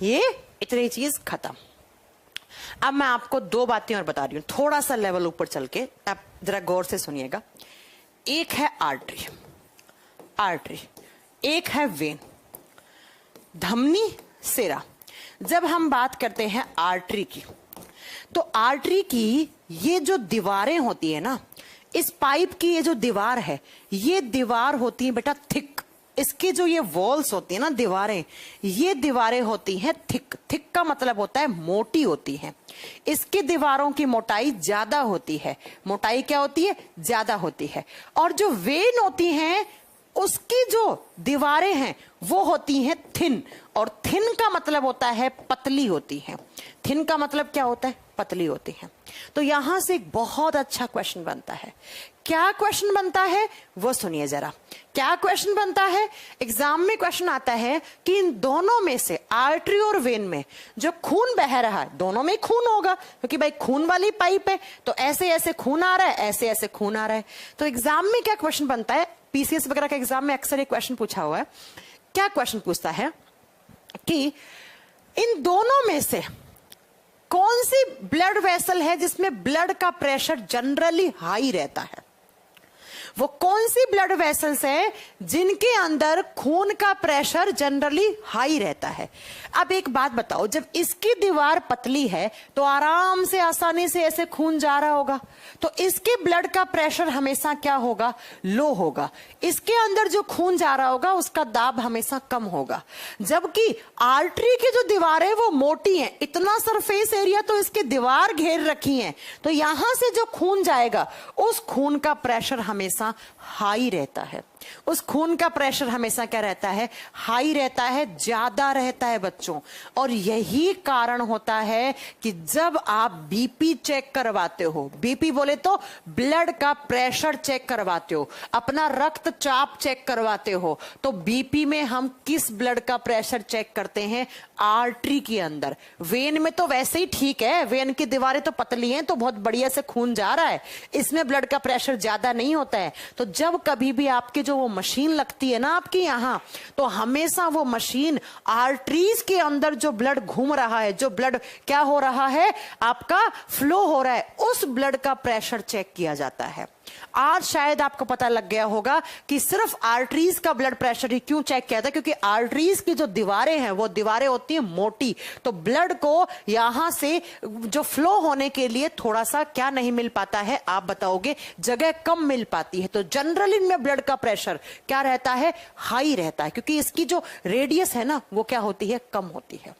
ये इतनी चीज खत्म। अब मैं आपको दो बातें और बता रही हूं, थोड़ा सा लेवल ऊपर चल के, आप जरा गौर से सुनिएगा। एक है आर्टरी, आर्टरी, एक है वेन, धमनी, सिरा। जब हम बात करते हैं आर्टरी की, तो आर्टरी की ये जो दीवारें होती है ना, इस पाइप की ये जो दीवार है, ये दीवार होती है बेटा थिक। इसकी जो ये वॉल्स होती है ना, दीवारें, ये दीवारें होती हैं थिक। थिक का मतलब होता है मोटी होती है। इसकी दीवारों की मोटाई ज्यादा होती है। मोटाई क्या होती है? ज्यादा होती है। और जो वेन होती हैं, उसकी जो दीवारें हैं वो होती हैं थिन। और थिन का मतलब होता है पतली होती है। थिन का मतलब क्या होता है? पतली होती है। तो यहां से एक बहुत अच्छा क्वेश्चन बनता है। क्या क्वेश्चन बनता है वो सुनिए जरा। क्या क्वेश्चन बनता है? एग्जाम में क्वेश्चन आता है कि इन दोनों में से, आर्टरी और वेन में, जो खून बह रहा है, दोनों में खून होगा, क्योंकि भाई खून वाली पाइप है, तो ऐसे ऐसे खून आ रहा है, ऐसे ऐसे खून आ रहा है। तो एग्जाम में क्या क्वेश्चन बनता है? पीसीएस वगैरह का एग्जाम में अक्सर एक क्वेश्चन पूछा हुआ है। क्या क्वेश्चन पूछता है कि इन दोनों में से कौन सी ब्लड वेसल है जिसमें ब्लड का प्रेशर जनरली हाई रहता है? वो कौन सी ब्लड वेसल्स है जिनके अंदर खून का प्रेशर जनरली हाई रहता है? अब एक बात बताओ, जब इसकी दीवार पतली है तो आराम से, आसानी से ऐसे खून जा रहा होगा, तो इसके ब्लड का प्रेशर हमेशा क्या होगा? लो होगा। इसके अंदर जो खून जा रहा होगा उसका दाब हमेशा कम होगा। जबकि आर्टरी की जो दीवारें वो मोटी हैं, इतना सरफेस एरिया तो इसकी दीवार घेर रखी है, तो यहां से जो खून जाएगा उस खून का प्रेशर हमेशा हाई रहता है। उस खून का प्रेशर हमेशा क्या रहता है? हाई रहता है, ज्यादा रहता है बच्चों। और यही कारण होता है कि जब आप बीपी चेक करवाते हो, बीपी बोले तो ब्लड का प्रेशर चेक करवाते हो, अपना रक्तचाप चेक करवाते हो, तो बीपी में हम किस ब्लड का प्रेशर चेक करते हैं? आर्टरी के अंदर। वेन में तो वैसे ही ठीक है, वेन की दीवारें तो पतली हैं, तो बहुत बढ़िया से खून जा रहा है, इसमें ब्लड का प्रेशर ज्यादा नहीं होता है। तो जब कभी भी आपकी जो वो मशीन लगती है ना आपकी यहां, तो हमेशा वो मशीन आर्टरीज के अंदर जो ब्लड घूम रहा है, जो ब्लड क्या हो रहा है, आपका फ्लो हो रहा है, उस ब्लड का प्रेशर चेक किया जाता है। आज शायद आपको पता लग गया होगा कि सिर्फ आर्टरीज का ब्लड प्रेशर ही क्यों चेक किया था, क्योंकि आर्टरीज की जो दीवारें हैं वो दीवारें होती हैं मोटी, तो ब्लड को यहां से जो फ्लो होने के लिए थोड़ा सा क्या नहीं मिल पाता है, आप बताओगे? जगह कम मिल पाती है। तो जनरली इनमें ब्लड का प्रेशर क्या रहता है? हाई रहता है, क्योंकि इसकी जो रेडियस है ना वो क्या होती है? कम होती है।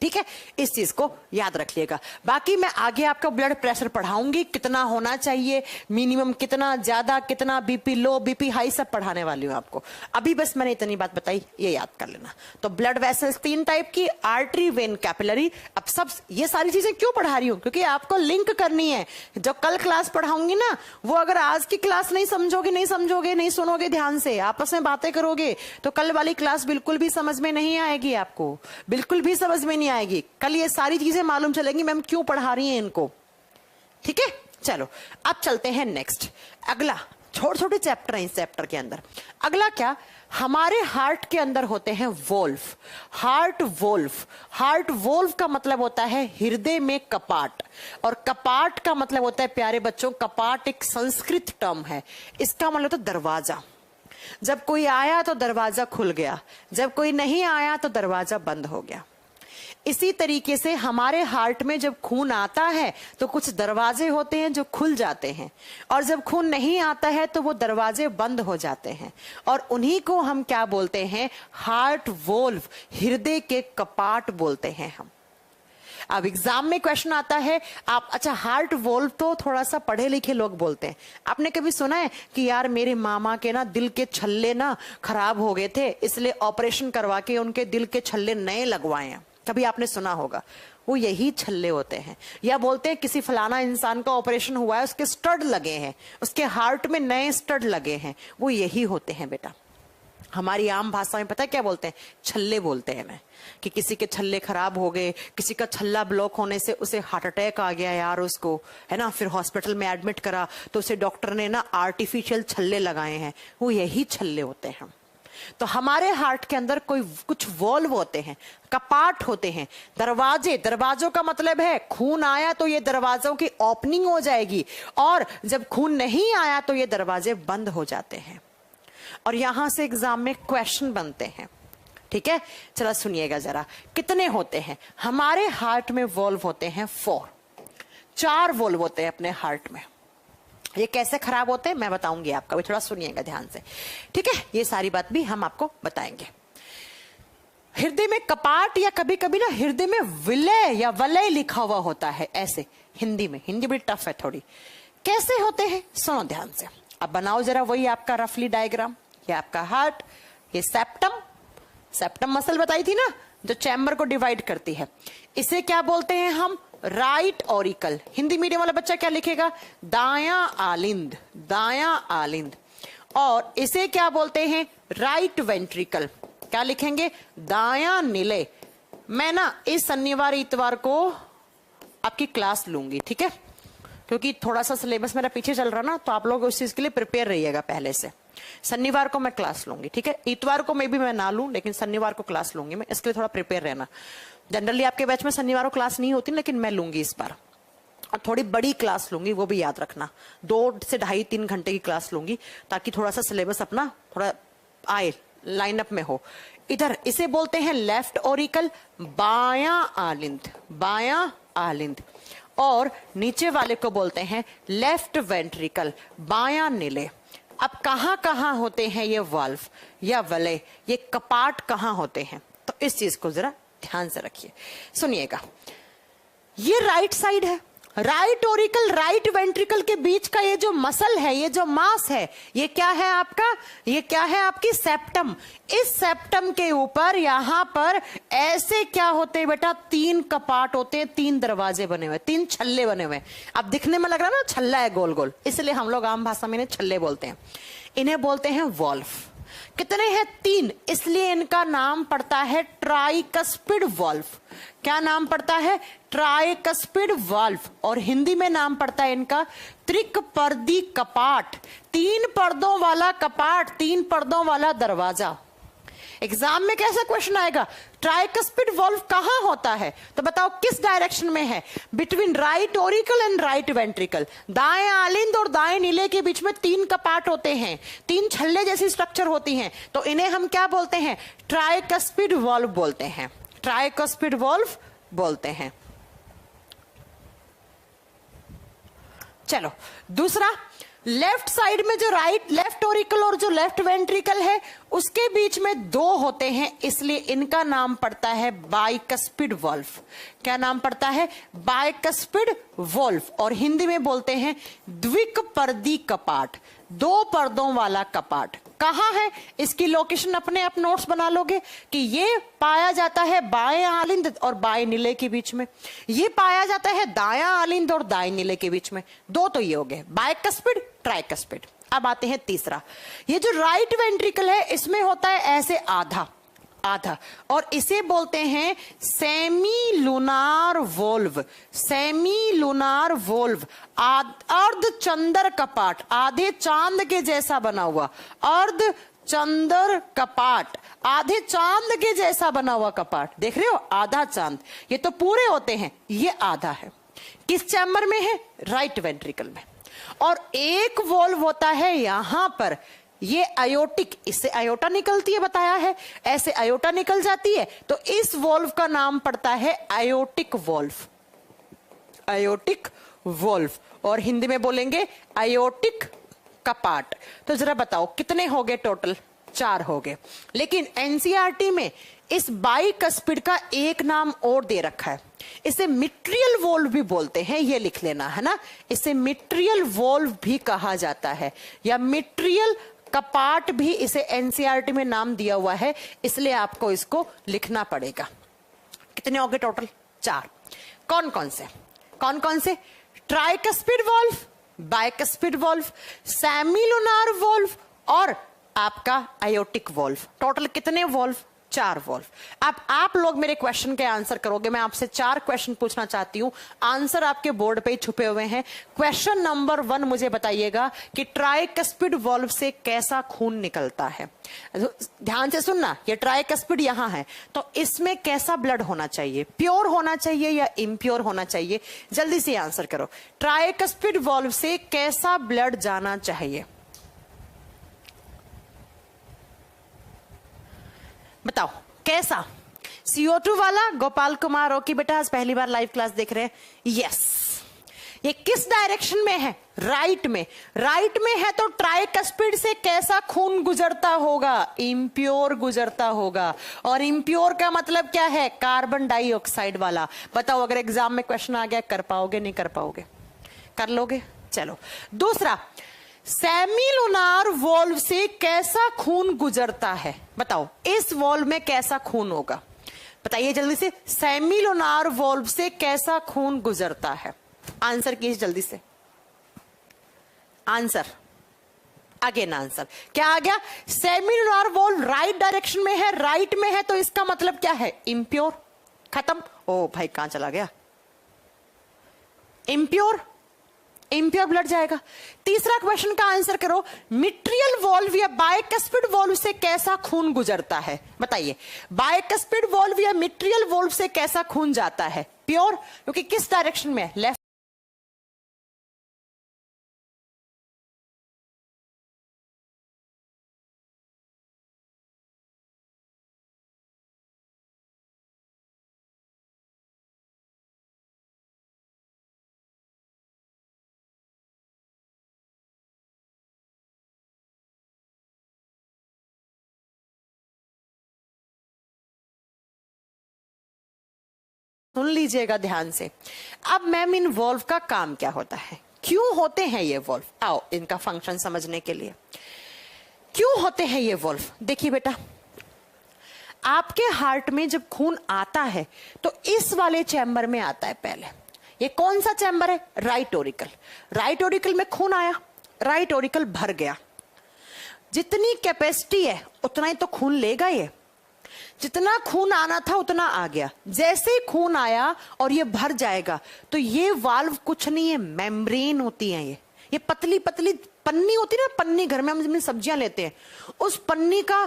ठीक है, इस चीज को याद रखिएगा। बाकी मैं आगे आपका ब्लड प्रेशर पढ़ाऊंगी, कितना होना चाहिए, मिनिमम कितना, ज्यादा कितना, बीपी लो, बीपी हाई, सब पढ़ाने वाली हूं आपको। अभी बस मैंने इतनी बात बताई, ये याद कर लेना। तो ब्लड वेसल्स 3 टाइप की, आर्टरी, वेन, कैपिलरी। अब सब ये सारी चीजें क्यों पढ़ा रही हूं? क्योंकि आपको लिंक करनी है। जो कल क्लास पढ़ाऊंगी ना, वो अगर आज की क्लास नहीं समझोगे, नहीं सुनोगे ध्यान से, आपस में बातें करोगे, तो कल वाली क्लास बिल्कुल भी समझ में नहीं आएगी, आपको बिल्कुल भी समझ में नहीं आएगी। कल ये सारी चीजें मालूम चलेंगी मैम क्यों पढ़ा रही हैं इनको। ठीक है, चलो अब चलते हैं नेक्स्ट। अगला, छोटे छोटे चैप्टर हैं इस चैप्टर के अंदर। अगला क्या? हमारे हार्ट के अंदर होते हैं valve, heart valve. Heart valve का मतलब होता है हृदय में कपाट, और कपाट का मतलब होता है, प्यारे बच्चों, कपाट एक संस्कृत टर्म है, इसका मतलब होता है दरवाजा। जब कोई आया तो दरवाजा खुल गया, जब कोई नहीं आया तो दरवाजा बंद हो गया। इसी तरीके से हमारे हार्ट में जब खून आता है तो कुछ दरवाजे होते हैं जो खुल जाते हैं, और जब खून नहीं आता है तो वो दरवाजे बंद हो जाते हैं, और उन्हीं को हम क्या बोलते हैं? हार्ट वोल्व, हृदय के कपाट बोलते हैं हम। अब एग्जाम में क्वेश्चन आता है, आप अच्छा हार्ट वोल्व तो थोड़ा सा पढ़े लिखे लोग बोलते हैं। आपने कभी सुना है कि यार मेरे मामा के ना दिल के छल्ले ना खराब हो गए थे, इसलिए ऑपरेशन करवा के उनके दिल के छल्ले नए लगवाए हैं? कभी आपने सुना होगा, वो यही छल्ले होते हैं। या बोलते हैं किसी फलाना इंसान का ऑपरेशन हुआ है, उसके स्टड लगे हैं, उसके हार्ट में नए स्टड लगे हैं, वो यही होते हैं बेटा। हमारी आम भाषा में पता है क्या बोलते हैं? छल्ले बोलते हैं। कि किसी के छल्ले खराब हो गए, किसी का छल्ला ब्लॉक होने से उसे हार्ट अटैक आ गया यार उसको, है ना, फिर हॉस्पिटल में एडमिट करा तो उसे डॉक्टर ने ना आर्टिफिशियल छल्ले लगाए हैं, वो यही छल्ले होते हैं। तो हमारे हार्ट के अंदर कुछ वॉल्व होते हैं, कपाट होते हैं, दरवाजे। दरवाजों का मतलब है खून आया तो ये दरवाजों की ओपनिंग हो जाएगी, और जब खून नहीं आया तो ये दरवाजे बंद हो जाते हैं। और यहां से एग्जाम में क्वेश्चन बनते हैं, ठीक है। चलो सुनिएगा जरा, कितने होते हैं हमारे हार्ट में? वॉल्व होते हैं 4 वॉल्व होते हैं अपने हार्ट में। ये कैसे खराब होते हैं मैं बताऊंगी आपका, भी थोड़ा सुनिएगा ध्यान से, ठीक है। ये सारी बात भी हम आपको बताएंगे। हृदय में कपाट, या कभी कभी ना हृदय में विलय या वलय लिखा हुआ होता है, ऐसे हिंदी में। हिंदी बड़ी टफ है थोड़ी। कैसे होते हैं सुनो ध्यान से। अब बनाओ जरा वही आपका रफली डायग्राम। ये आपका हार्ट, ये सेप्टम मसल बताई थी ना, जो चैम्बर को डिवाइड करती है। इसे क्या बोलते हैं हम? Right auricle. हिंदी मीडियम वाला बच्चा क्या लिखेगा? दायां आलिंद, दायां आलिंद। और इसे क्या बोलते हैं? Right ventricle. क्या लिखेंगे? दायां निलय। मैं ना इस शनिवार इतवार को आपकी क्लास लूंगी, ठीक है, क्योंकि थोड़ा सा सिलेबस मेरा पीछे चल रहा ना, तो आप लोग उस चीज के लिए प्रिपेयर रहिएगा पहले से। शनिवार को मैं क्लास लूंगी, ठीक है। इतवार को मैं ना लूं, लेकिन शनिवार को क्लास लूंगी मैं, इसके लिए थोड़ा प्रिपेयर रहना। जनरली आपके बैच में शनिवार को क्लास नहीं होती, लेकिन मैं लूंगी इस बार, और थोड़ी बड़ी क्लास लूंगी, वो भी याद रखना। 2 से 2.5-3 घंटे की क्लास लूंगी, ताकि थोड़ा सा सिलेबस अपना थोड़ा आए, लाइनअप में हो। इधर इसे बोलते हैं लेफ्ट ऑरिकल, बायां आलिंद, बायां आलिंद। और नीचे वाले को बोलते हैं लेफ्ट वेंट्रिकल, बायां निलय। अब कहां कहां होते हैं ये वाल्व या वलय, ये कपाट कहां होते हैं? तो इस चीज को जरा ध्यान से रखिए, सुनिएगा। ये राइट साइड है, राइट ऑरिकल, राइट वेंट्रिकल के बीच का ये जो मसल है, ये जो मांस है, ये क्या है आपका? ये क्या है? आपकी सेप्टम। इस सेप्टम के ऊपर यहां पर ऐसे क्या होते हैं बेटा? 3 कपाट होते हैं, 3 दरवाजे बने हुए, 3 छल्ले बने हुए। अब दिखने में लग रहा है ना छल्ला है गोल गोल, इसलिए हम लोग आम भाषा में इन्हें छल्ले बोलते हैं। इन्हें बोलते हैं वॉल्व। कितने हैं? 3, इसलिए इनका नाम पड़ता है ट्राइकस्पिड वॉल्व। क्या नाम पड़ता है? Tricuspid valve. और हिंदी में नाम पड़ता है इनका त्रिकपर्दी कपाट, 3 पर्दों वाला कपाट, 3 पर्दों वाला दरवाजा। एग्जाम में कैसा क्वेश्चन आएगा? ट्राइकस्पिड वॉल्व कहां होता है? तो बताओ किस डायरेक्शन में है? Between right auricle and right ventricle. दाएं आलिंद और दाएं नीले के बीच में 3 कपाट होते हैं, 3 छल्ले जैसी स्ट्रक्चर होती हैं, तो इन्हें हम क्या बोलते हैं? ट्राइकस्पिड वॉल्व बोलते हैं, ट्राइकस्पिड वॉल्व बोलते हैं। चलो दूसरा, लेफ्ट साइड में जो लेफ्ट ऑरिकल और जो लेफ्ट वेंट्रिकल है, उसके बीच में 2 होते हैं, इसलिए इनका नाम पड़ता है बाइकस्पिड वॉल्व। क्या नाम पड़ता है? Bicuspid valve. और हिंदी में बोलते हैं द्विकपर्दी कपाट, 2 पर्दों वाला कपाट। कहां है इसकी लोकेशन? अपने आप नोट्स बना लोगे कि ये पाया जाता है बाएं आलिंद और बाएं नीले के बीच में, ये पाया जाता है दायां आलिंद और दाएं नीले के बीच में। 2 तो ये हो गए, बाइकस्पिड, ट्राइकस्पिड। अब आते हैं तीसरा, ये जो राइट वेंट्रिकल है, इसमें होता है ऐसे आधा आधा, और इसे बोलते हैं semi lunar valve, semi lunar valve. अर्ध चंद्र कपाट, आधे चांद के जैसा बना हुआ, अर्ध चंद्र कपाट, आधे चांद के जैसा बना हुआ कपाट। देख रहे हो? आधा चांद। ये तो पूरे होते हैं, ये आधा है। किस चैम्बर में है? राइट वेंट्रिकल में। और एक वॉल्व होता है यहां पर, ये आयोटिक, इससे आयोटा निकलती है, बताया है, ऐसे आयोटा निकल जाती है, तो इस वॉल्व का नाम पड़ता है आयोटिक वॉल्व, आयोटिक वॉल्व। और हिंदी में बोलेंगे आयोटिक कपाट। तो जरा बताओ कितने हो गए टोटल? 4 हो गए। लेकिन एनसीईआरटी में इस बाइकस्पिड का एक नाम और दे रखा है, इसे मिट्रियल वॉल्व भी बोलते हैं, ये लिख लेना है ना, इसे मिट्रियल वॉल्व भी कहा जाता है, या मिट्रियल कपाट भी इसे एनसीईआरटी में नाम दिया हुआ है, इसलिए आपको इसको लिखना पड़ेगा। कितने हो गए टोटल? 4। कौन कौन से? Tricuspid valve, bicuspid valve, semilunar valve और आपका आयोटिक वॉल्व। टोटल कितने वॉल्व? 4 वॉल्व। अब आप लोग मेरे क्वेश्चन के आंसर करोगे। मैं आपसे 4 क्वेश्चन पूछना चाहती हूं, आंसर आपके बोर्ड पे ही छुपे हुए हैं। क्वेश्चन नंबर 1 मुझे बताइएगा कि ट्राइकस्पिड वॉल्व से कैसा खून निकलता है। ध्यान से सुनना, ये ट्राइकस्पिड यहां है, तो इसमें कैसा ब्लड होना चाहिए? प्योर होना चाहिए या इम्प्योर होना चाहिए? जल्दी से आंसर करो। ट्राइकस्पिड वॉल्व से कैसा ब्लड जाना चाहिए? बताओ कैसा? CO2 वाला? गोपाल कुमार ओके बेटा, आज पहली बार लाइव क्लास देख रहे हैं। यस। ये किस डायरेक्शन में है? राइट में। राइट में है तो ट्राइकस्पिड से कैसा खून गुजरता होगा? इम्प्योर गुजरता होगा। और इम्प्योर का मतलब क्या है? कार्बन डाइऑक्साइड वाला। बताओ अगर एग्जाम में क्वेश्चन आ गया, कर पाओगे नहीं कर पाओगे? कर लोगे। चलो दूसरा, सेमिलुनार वॉल्व से कैसा खून गुजरता है? बताओ इस वॉल्व में कैसा खून होगा? बताइए जल्दी से, सेमिलुनार वॉल्व से कैसा खून गुजरता है? आंसर कीजिए जल्दी से। आंसर, अगेन आंसर क्या आ गया? सेमिलुनार वॉल्व राइट डायरेक्शन में है, राइट में है तो इसका मतलब क्या है? इम्प्योर। खत्म। ओ भाई कहां चला गया? इम्प्योर ब्लड जाएगा। तीसरा क्वेश्चन का आंसर करो, मिट्रियल वॉल्व या बाइकस्पिड वॉल्व से कैसा खून गुजरता है? बताइए, बाइकस्पिड वॉल्व या मिट्रियल वॉल्व से कैसा खून जाता है? प्योर, क्योंकि किस डायरेक्शन में? लेफ्ट। सुन लीजिएगा ध्यान से। अब मैम इन वॉल्व का काम क्या होता है? क्यों होते हैं ये वॉल्व? आओ इनका फंक्शन समझने के लिए, क्यों होते हैं ये वॉल्व? देखिए बेटा, आपके हार्ट में जब खून आता है तो इस वाले चैम्बर में आता है पहले। ये कौन सा चैम्बर है? Right auricle. राइट ऑरिकल में खून आया, राइट ऑरिकल भर गया। जितनी कैपेसिटी है उतना ही तो खून लेगा ये। जितना खून आना था उतना आ गया। जैसे ही खून आया और ये भर जाएगा तो ये वाल्व कुछ नहीं है, मेम्ब्रेन होती है। ये पतली पतली पन्नी होती है ना, पन्नी घर में हम सब्जियां लेते हैं, उस पन्नी का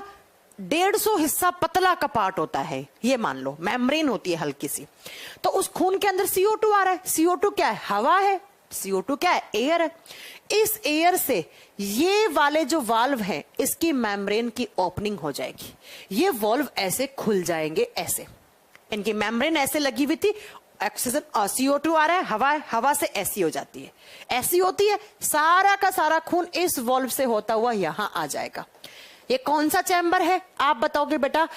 150 हिस्सा पतला का पार्ट होता है। ये मान लो मेम्ब्रेन होती है हल्की सी। तो उस खून के अंदर CO2 आ रहा है। CO2 क्या है? हवा है। CO2 क्या है? एयर है। इस एयर से ये वाले जो वाल्व हैं इसकी मेम्ब्रेन की ओपनिंग हो जाएगी। ये वाल्व ऐसे खुल जाएंगे, ऐसे। इनकी मेम्ब्रेन ऐसे लगी हुई थी, ऑक्सीजन और CO2 आ रहा है, हवा है, हवा से ऐसी हो जाती है, ऐसी होती है। सारा का सारा खून इस वाल्व से होता हुआ यहां आ जाएगा। ये कौन सा चैम्बर है आप बताओगे बेटा?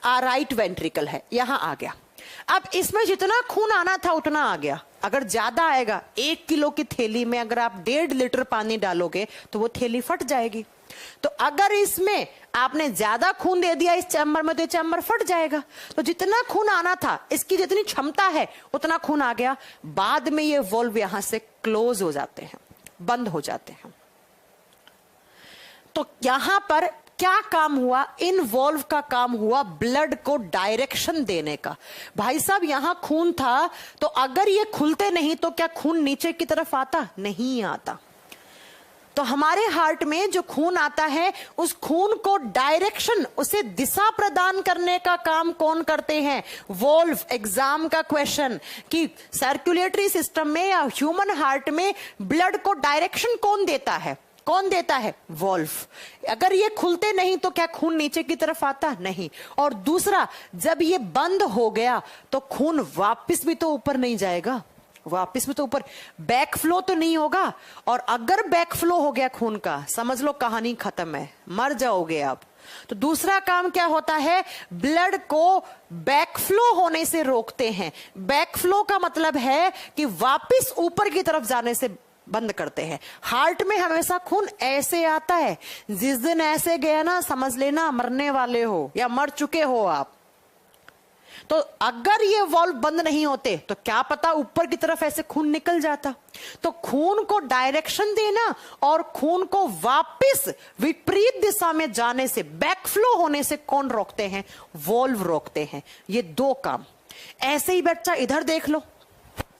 राइट वेंट्रिकल है, यहां आ गया। अब इसमें जितना खून आना था उतना आ गया। अगर ज्यादा आएगा, 1 किलो की थैली में अगर आप 1.5 लीटर पानी डालोगे तो वो थैली फट जाएगी। तो अगर इसमें आपने ज्यादा खून दे दिया इस चैम्बर में तो ये चैम्बर फट जाएगा। तो जितना खून आना था, इसकी जितनी क्षमता है उतना खून आ गया। बाद में ये वॉल्व यहां से क्लोज हो जाते हैं, बंद हो जाते हैं। तो यहां पर क्या काम हुआ? इन वॉल्व का काम हुआ ब्लड को डायरेक्शन देने का। भाई साहब यहां खून था तो अगर ये खुलते नहीं तो क्या खून नीचे की तरफ आता? नहीं आता। तो हमारे हार्ट में जो खून आता है उस खून को डायरेक्शन, उसे दिशा प्रदान करने का काम कौन करते हैं? वॉल्व। एग्जाम का क्वेश्चन कि सर्कुलेटरी सिस्टम में या ह्यूमन हार्ट में ब्लड को डायरेक्शन कौन देता है? कौन देता है? वॉल्व। अगर ये खुलते नहीं तो क्या खून नीचे की तरफ आता? नहीं। और दूसरा, जब ये बंद हो गया तो खून वापस भी तो ऊपर नहीं जाएगा, वापस भी तो ऊपर बैक फ्लो तो नहीं होगा। और अगर बैक फ्लो हो गया खून का, समझ लो कहानी खत्म है, मर जाओगे आप। तो दूसरा काम क्या होता है? ब्लड को बैक फ्लो होने से रोकते हैं। बैक फ्लो का मतलब है कि वापस ऊपर की तरफ जाने से बंद करते हैं। हार्ट में हमेशा खून ऐसे आता है। जिस दिन ऐसे गया ना, समझ लेना मरने वाले हो या मर चुके हो आप। तो अगर ये वॉल्व बंद नहीं होते तो क्या पता ऊपर की तरफ ऐसे खून निकल जाता। तो खून को डायरेक्शन देना और खून को वापस विपरीत दिशा में जाने से, बैकफ्लो होने से कौन रोकते हैं? वॉल्व रोकते हैं। ये दो काम। ऐसे ही बच्चा इधर देख लो,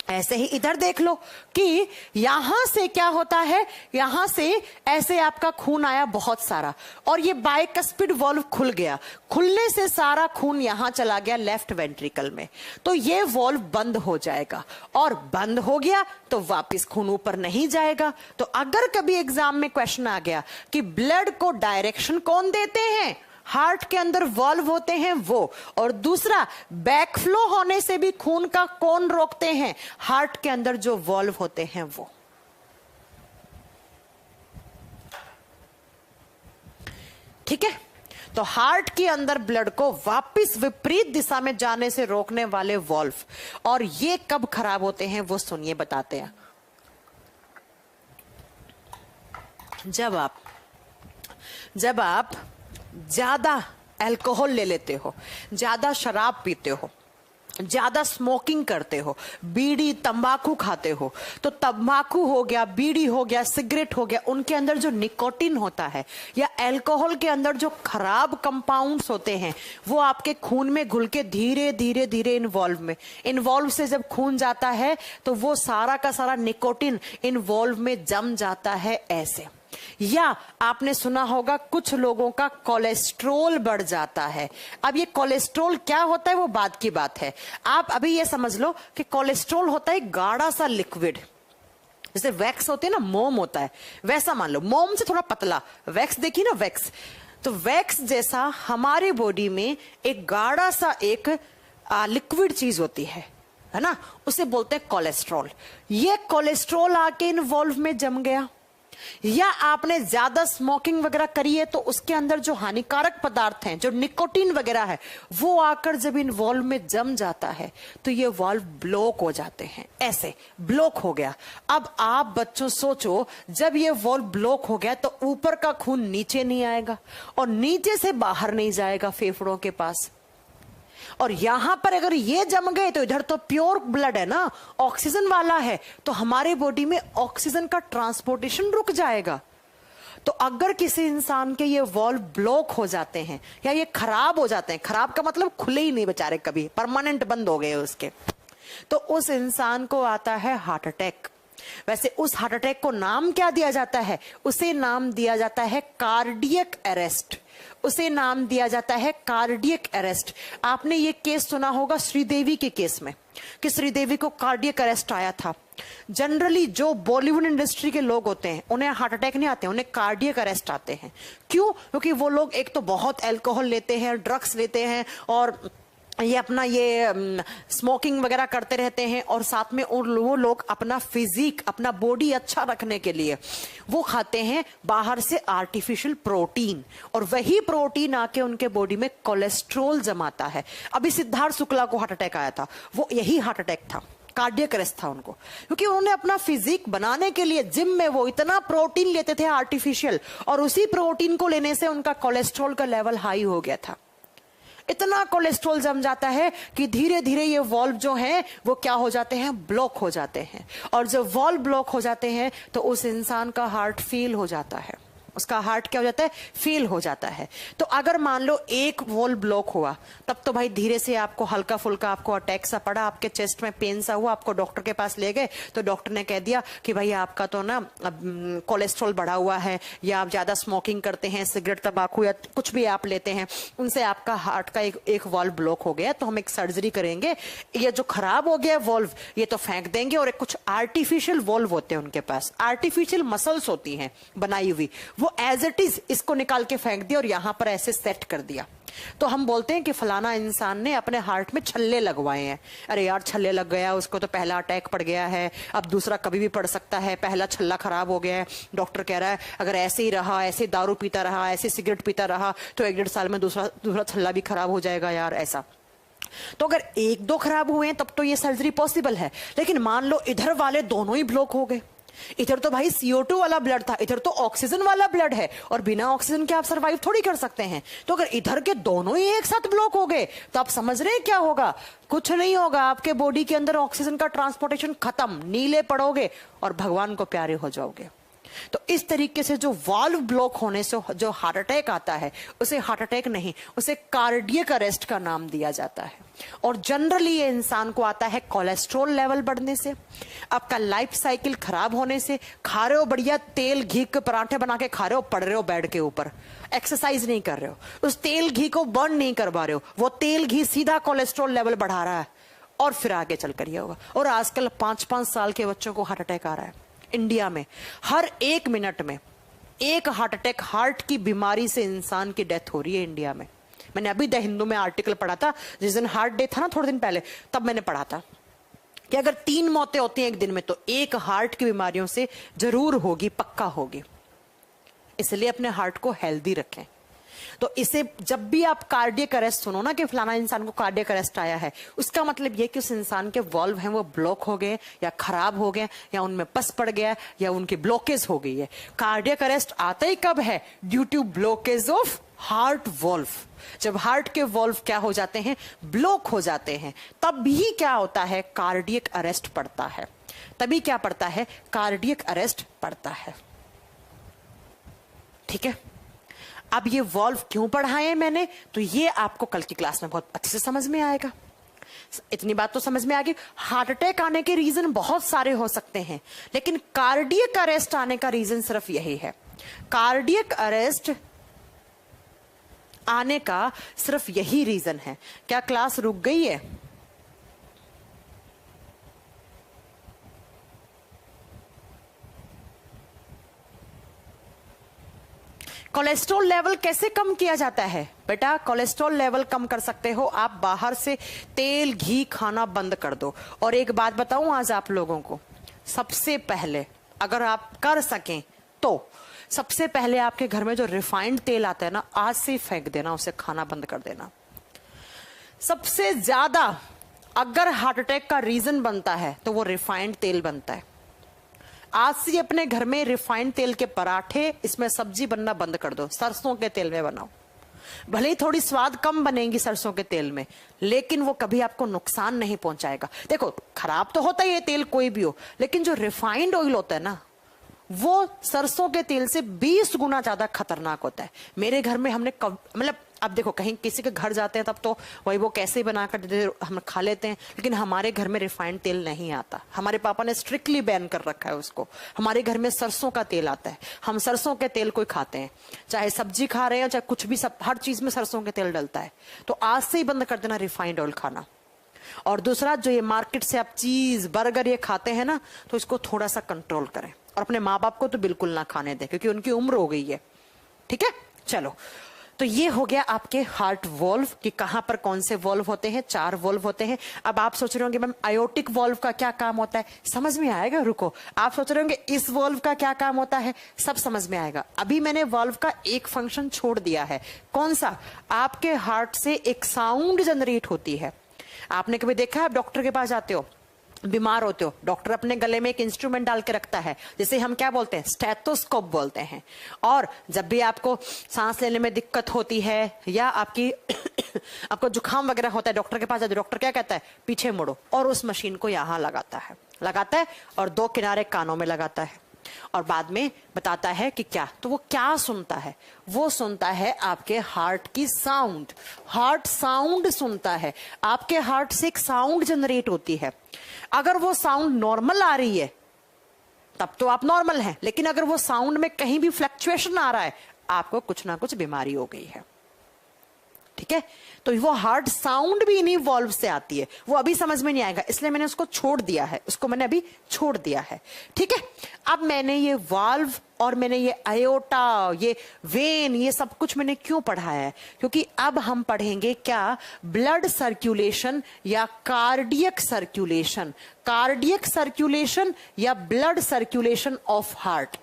ऐसे ही इधर देख लो कि यहां से क्या होता है, यहां से ऐसे आपका खून आया बहुत सारा और ये बाइकस्पिड वॉल्व खुल गया। खुलने से सारा खून यहां चला गया लेफ्ट वेंट्रिकल में, तो ये वॉल्व बंद हो जाएगा और बंद हो गया तो वापस खून ऊपर नहीं जाएगा। तो अगर कभी एग्जाम में क्वेश्चन आ गया कि ब्लड को डायरेक्शन कौन देते हैं, हार्ट के अंदर वॉल्व होते हैं वो, और दूसरा बैकफ्लो होने से भी खून का कौन रोकते हैं, हार्ट के अंदर जो वॉल्व होते हैं वो। ठीक है, तो हार्ट के अंदर ब्लड को वापस विपरीत दिशा में जाने से रोकने वाले वॉल्व, और ये कब खराब होते हैं वो सुनिए, बताते हैं। जब आप ज्यादा अल्कोहल ले लेते हो, ज्यादा शराब पीते हो, ज्यादा स्मोकिंग करते हो, बीड़ी तंबाकू खाते हो, तो तंबाकू हो गया, बीड़ी हो गया, सिगरेट हो गया, उनके अंदर जो निकोटिन होता है या अल्कोहल के अंदर जो खराब कंपाउंड्स होते हैं वो आपके खून में घुल के धीरे धीरे धीरे इन्वॉल्व से जब खून जाता है तो वो सारा का सारा निकोटिन इन्वॉल्व में जम जाता है ऐसे। या आपने सुना होगा कुछ लोगों का कोलेस्ट्रोल बढ़ जाता है। अब ये कोलेस्ट्रोल क्या होता है वो बाद की बात है, आप अभी ये समझ लो कि कोलेस्ट्रोल होता है गाढ़ा सा लिक्विड, जैसे वैक्स होते हैं ना, मोम होता है वैसा मान लो, मोम से थोड़ा पतला, वैक्स देखी ना वैक्स, तो वैक्स जैसा हमारे बॉडी में एक गाढ़ा सा एक लिक्विड चीज होती है ना, उसे बोलते हैं कोलेस्ट्रोल। ये कोलेस्ट्रोल आके इन्वॉल्व में जम गया, या आपने ज्यादा स्मोकिंग वगैरह करी है तो उसके अंदर जो हानिकारक पदार्थ हैं, जो निकोटीन वगैरह है, वो आकर जब इन्वॉल्व में जम जाता है तो ये वॉल्व ब्लॉक हो जाते हैं, ऐसे ब्लॉक हो गया। अब आप बच्चों सोचो, जब ये वॉल्व ब्लॉक हो गया तो ऊपर का खून नीचे नहीं आएगा और नीचे से बाहर नहीं जाएगा फेफड़ों के पास, और यहां पर अगर ये जम गए तो इधर तो प्योर ब्लड है ना, ऑक्सीजन वाला है, तो हमारे बॉडी में ऑक्सीजन का ट्रांसपोर्टेशन रुक जाएगा। तो अगर किसी इंसान के ये वॉल्व ब्लॉक हो जाते हैं या ये खराब हो जाते हैं, खराब का मतलब खुले ही नहीं बेचारे, कभी परमानेंट बंद हो गए उसके, तो उस इंसान को आता है हार्ट अटैक। वैसे उस हार्ट अटैक को नाम क्या दिया जाता है? उसे नाम दिया जाता है कार्डियक अरेस्ट, उसे नाम दिया जाता है कार्डियक अरेस्ट। आपने ये केस सुना होगा श्रीदेवी के केस में कि श्रीदेवी को कार्डियक अरेस्ट आया था। जनरली जो बॉलीवुड इंडस्ट्री के लोग होते हैं उन्हें हार्ट अटैक नहीं आते, उन्हें कार्डियक अरेस्ट आते हैं। क्यों? क्योंकि वो लोग एक तो बहुत अल्कोहल लेते हैं, ड्रग्स लेते हैं, और ये अपना ये स्मोकिंग वगैरह करते रहते हैं, और साथ में वो लोग अपना फिजिक, अपना बॉडी अच्छा रखने के लिए वो खाते हैं बाहर से आर्टिफिशियल प्रोटीन, और वही प्रोटीन आके उनके बॉडी में कोलेस्ट्रोल जमाता है। अभी सिद्धार्थ शुक्ला को हार्ट अटैक आया था, वो यही हार्ट अटैक था, कार्डियक अरेस्ट था उनको, क्योंकि उन्होंने अपना फिजिक बनाने के लिए जिम में वो इतना प्रोटीन लेते थे आर्टिफिशियल, और उसी प्रोटीन को लेने से उनका कोलेस्ट्रोल का लेवल हाई हो गया था। इतना कोलेस्ट्रॉल जम जाता है कि धीरे धीरे ये वॉल्व जो है वो क्या हो जाते हैं? ब्लॉक हो जाते हैं, और जब वॉल्व ब्लॉक हो जाते हैं तो उस इंसान का हार्ट फेल हो जाता है, उसका हार्ट क्या हो जाता है? फेल हो जाता है। तो अगर मान लो एक वॉल्व ब्लॉक हुआ, तब तो भाई धीरे से आपको हल्का फुल्का आपको अटैक सा पड़ा, आपके चेस्ट में पेन सा हुआ, आपको डॉक्टर के पास ले गए तो डॉक्टर ने कह दिया कि भाई आपका तो ना कोलेस्ट्रॉल बढ़ा हुआ है, या आप ज्यादा स्मोकिंग करते हैं, सिगरेट तंबाकू या कुछ भी आप लेते हैं, उनसे आपका हार्ट का एक वॉल्व ब्लॉक हो गया, तो हम एक सर्जरी करेंगे, ये जो खराब हो गया वॉल्व ये तो फेंक देंगे, और एक कुछ आर्टिफिशियल वॉल्व होते हैं उनके पास, आर्टिफिशियल मसल्स होती हैं बनाई हुई, वो एज इट इज इसको निकाल के फेंक दिया और यहां पर ऐसे सेट कर दिया। तो हम बोलते हैं कि फलाना इंसान ने अपने हार्ट में छल्ले लगवाए हैं। अरे यार छल्ले लग गया, उसको तो पहला अटैक पड़ गया है, अब दूसरा कभी भी पड़ सकता है, पहला छल्ला खराब हो गया है, डॉक्टर कह रहा है अगर ऐसे ही रहा, ऐसे दारू पीता रहा, ऐसे सिगरेट पीता रहा तो 1-1.5 साल में दूसरा छल्ला भी खराब हो जाएगा यार, ऐसा। तो अगर 1-2 खराब हुए हैं तब तो ये सर्जरी पॉसिबल है, लेकिन मान लो इधर वाले दोनों ही ब्लॉक हो गए, इधर तो भाई CO2 वाला ब्लड था, इधर तो ऑक्सीजन वाला ब्लड है, और बिना ऑक्सीजन के आप सरवाइव थोड़ी कर सकते हैं। तो अगर इधर के दोनों ही एक साथ ब्लॉक हो गए तो आप समझ रहे हैं क्या होगा? कुछ नहीं होगा, आपके बॉडी के अंदर ऑक्सीजन का ट्रांसपोर्टेशन खत्म, नीले पड़ोगे और भगवान को प्यारे हो जाओगे। तो इस तरीके से जो वाल्व ब्लॉक होने से जो हार्ट अटैक आता है, उसे हार्ट अटैक नहीं, उसे कार्डियक अरेस्ट का नाम दिया जाता है। और जनरली ये इंसान को आता है कोलेस्ट्रॉल लेवल बढ़ने से, आपका लाइफ साइकिल खराब होने से, खा रहे हो बढ़िया तेल घी के पराठे बना के खा रहे हो, पड़ रहे हो बेड के ऊपर, एक्सरसाइज नहीं कर रहे हो, उस तेल घी को बर्न नहीं करवा रहे हो, वो तेल घी सीधा कोलेस्ट्रॉल लेवल बढ़ा रहा है, और फिर आगे चलकर ये होगा। और आजकल 5-5 साल के बच्चों को हार्ट अटैक आ रहा है इंडिया में। हर 1 मिनट में एक हार्ट अटैक, हार्ट की बीमारी से इंसान की डेथ हो रही है इंडिया में। मैंने अभी द हिंदू में आर्टिकल पढ़ा था, जिस दिन हार्ट डे था ना थोड़े दिन पहले, तब मैंने पढ़ा था कि अगर 3 मौतें होती हैं एक दिन में तो एक हार्ट की बीमारियों से जरूर होगी, पक्का होगी। इसलिए अपने हार्ट को हेल्दी रखें। तो इसे जब भी आप कार्डियक अरेस्ट सुनो ना कि फलाना इंसान को कार्डियक अरेस्ट आया है, उसका मतलब ये कि उस इंसान के वॉल्व हैं वो ब्लॉक हो गए या खराब हो गए या उनमें पस पड़ गया या उनकी ब्लॉकेज हो गई है। कार्डियक अरेस्ट आता ही कब है? Due to blockage of heart valve. जब हार्ट के वॉल्व क्या हो जाते हैं? ब्लॉक हो जाते हैं, तब भी क्या होता है? कार्डियक अरेस्ट पड़ता है। तभी क्या पड़ता है? कार्डियक अरेस्ट पड़ता है। ठीक है, अब ये वॉल्व क्यों पढ़ाए मैंने, तो ये आपको कल की क्लास में बहुत अच्छे से समझ में आएगा। इतनी बात तो समझ में आ गई। हार्ट अटैक आने के रीजन बहुत सारे हो सकते हैं, लेकिन कार्डियक अरेस्ट आने का रीजन सिर्फ यही है। कार्डियक अरेस्ट आने का सिर्फ यही रीजन है। क्या क्लास रुक गई है? कोलेस्ट्रॉल लेवल कैसे कम किया जाता है? बेटा, कोलेस्ट्रॉल लेवल कम कर सकते हो आप बाहर से तेल घी खाना बंद कर दो। और एक बात बताऊं आज आप लोगों को, सबसे पहले अगर आप कर सकें तो सबसे पहले आपके घर में जो रिफाइंड तेल आता है ना, आज से फेंक देना, उसे खाना बंद कर देना। सबसे ज्यादा अगर हार्ट अटैक का रीजन बनता है तो वो रिफाइंड तेल बनता है। आज से अपने घर में रिफाइंड तेल के पराठे, इसमें सब्जी बनना बंद कर दो, सरसों के तेल में बनाओ। भले ही थोड़ी स्वाद कम बनेगी सरसों के तेल में, लेकिन वो कभी आपको नुकसान नहीं पहुंचाएगा। देखो, खराब तो होता ही है तेल कोई भी हो, लेकिन जो रिफाइंड ऑयल होता है ना, वो सरसों के तेल से 20 गुना ज्यादा खतरनाक होता है। मेरे घर में हमने मतलब अब देखो, कहीं किसी के घर जाते हैं तब तो वही वो कैसे बना कर देते, हम खा लेते हैं, लेकिन हमारे घर में रिफाइंड तेल नहीं आता। हमारे पापा ने स्ट्रिक्टली बैन कर रखा है उसको। हमारे घर में सरसों का तेल आता है, हम सरसों के तेल को ही खाते हैं, चाहे सब्जी खा रहे हैं चाहे कुछ भी, सब हर चीज में सरसों के तेल डलता है। तो आज से ही बंद कर देना रिफाइंड ऑयल खाना। और दूसरा, जो ये मार्केट से आप चीज बर्गर ये खाते हैं ना, तो इसको थोड़ा सा कंट्रोल करें, और अपने माँ बाप को तो बिल्कुल ना खाने दें, क्योंकि उनकी उम्र हो गई है। ठीक है, चलो, तो ये हो गया आपके हार्ट वॉल्व कि कहां पर कौन से वॉल्व होते हैं। 4 वॉल्व होते हैं। अब आप सोच रहे होंगे मैम आयोटिक वॉल्व का क्या काम होता है? समझ में आएगा, रुको। आप सोच रहे होंगे इस वॉल्व का क्या काम होता है, सब समझ में आएगा। अभी मैंने वॉल्व का एक फंक्शन छोड़ दिया है। कौन सा? आपके हार्ट से एक साउंड जनरेट होती है। आपने कभी देखा है, आप डॉक्टर के पास जाते हो, बीमार होते हो, डॉक्टर अपने गले में एक इंस्ट्रूमेंट डाल के रखता है, जिसे हम क्या बोलते हैं? स्टेथोस्कोप बोलते हैं। और जब भी आपको सांस लेने में दिक्कत होती है या आपकी आपको जुकाम वगैरह होता है, डॉक्टर के पास जाते, डॉक्टर क्या कहता है? पीछे मुड़ो, और उस मशीन को यहां लगाता है और 2 किनारे कानों में लगाता है, और बाद में बताता है कि क्या। तो वो क्या सुनता है? वो सुनता है आपके हार्ट की साउंड। हार्ट साउंड सुनता है। आपके हार्ट से एक साउंड जनरेट होती है। अगर वो साउंड नॉर्मल आ रही है तब तो आप नॉर्मल हैं, लेकिन अगर वो साउंड में कहीं भी फ्लक्चुएशन आ रहा है, आपको कुछ ना कुछ बीमारी हो गई है। ठीक है, तो वो हार्ट साउंड भी इन्हीं वॉल्व से आती है। वो अभी समझ में नहीं आएगा, इसलिए मैंने उसको छोड़ दिया है, उसको मैंने अभी छोड़ दिया है। ठीक है, अब मैंने ये वाल्व और मैंने ये आयोटा, ये वेन, ये सब कुछ मैंने क्यों पढ़ाया है? क्योंकि अब हम पढ़ेंगे क्या? ब्लड सर्कुलेशन या कार्डियक सर्कुलेशन। कार्डियक सर्कुलेशन या blood circulation of heart.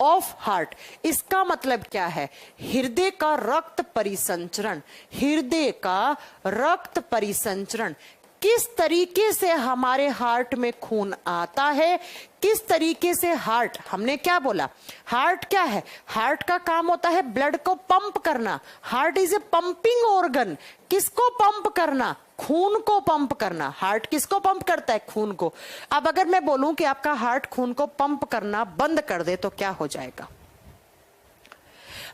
Of heart, इसका मतलब क्या है? हृदय का रक्त परिसंचरण। हृदय का रक्त परिसंचरण किस तरीके से हमारे हार्ट में खून आता है, किस तरीके से हार्ट, हमने क्या बोला, हार्ट क्या है, हार्ट का काम होता है ब्लड को पंप करना। Heart is a pumping organ. किसको पंप करना, खून को पंप करना। हार्ट किसको पंप करता है, खून को। अब अगर मैं बोलूं कि आपका हार्ट खून को पंप करना बंद कर दे तो क्या हो जाएगा।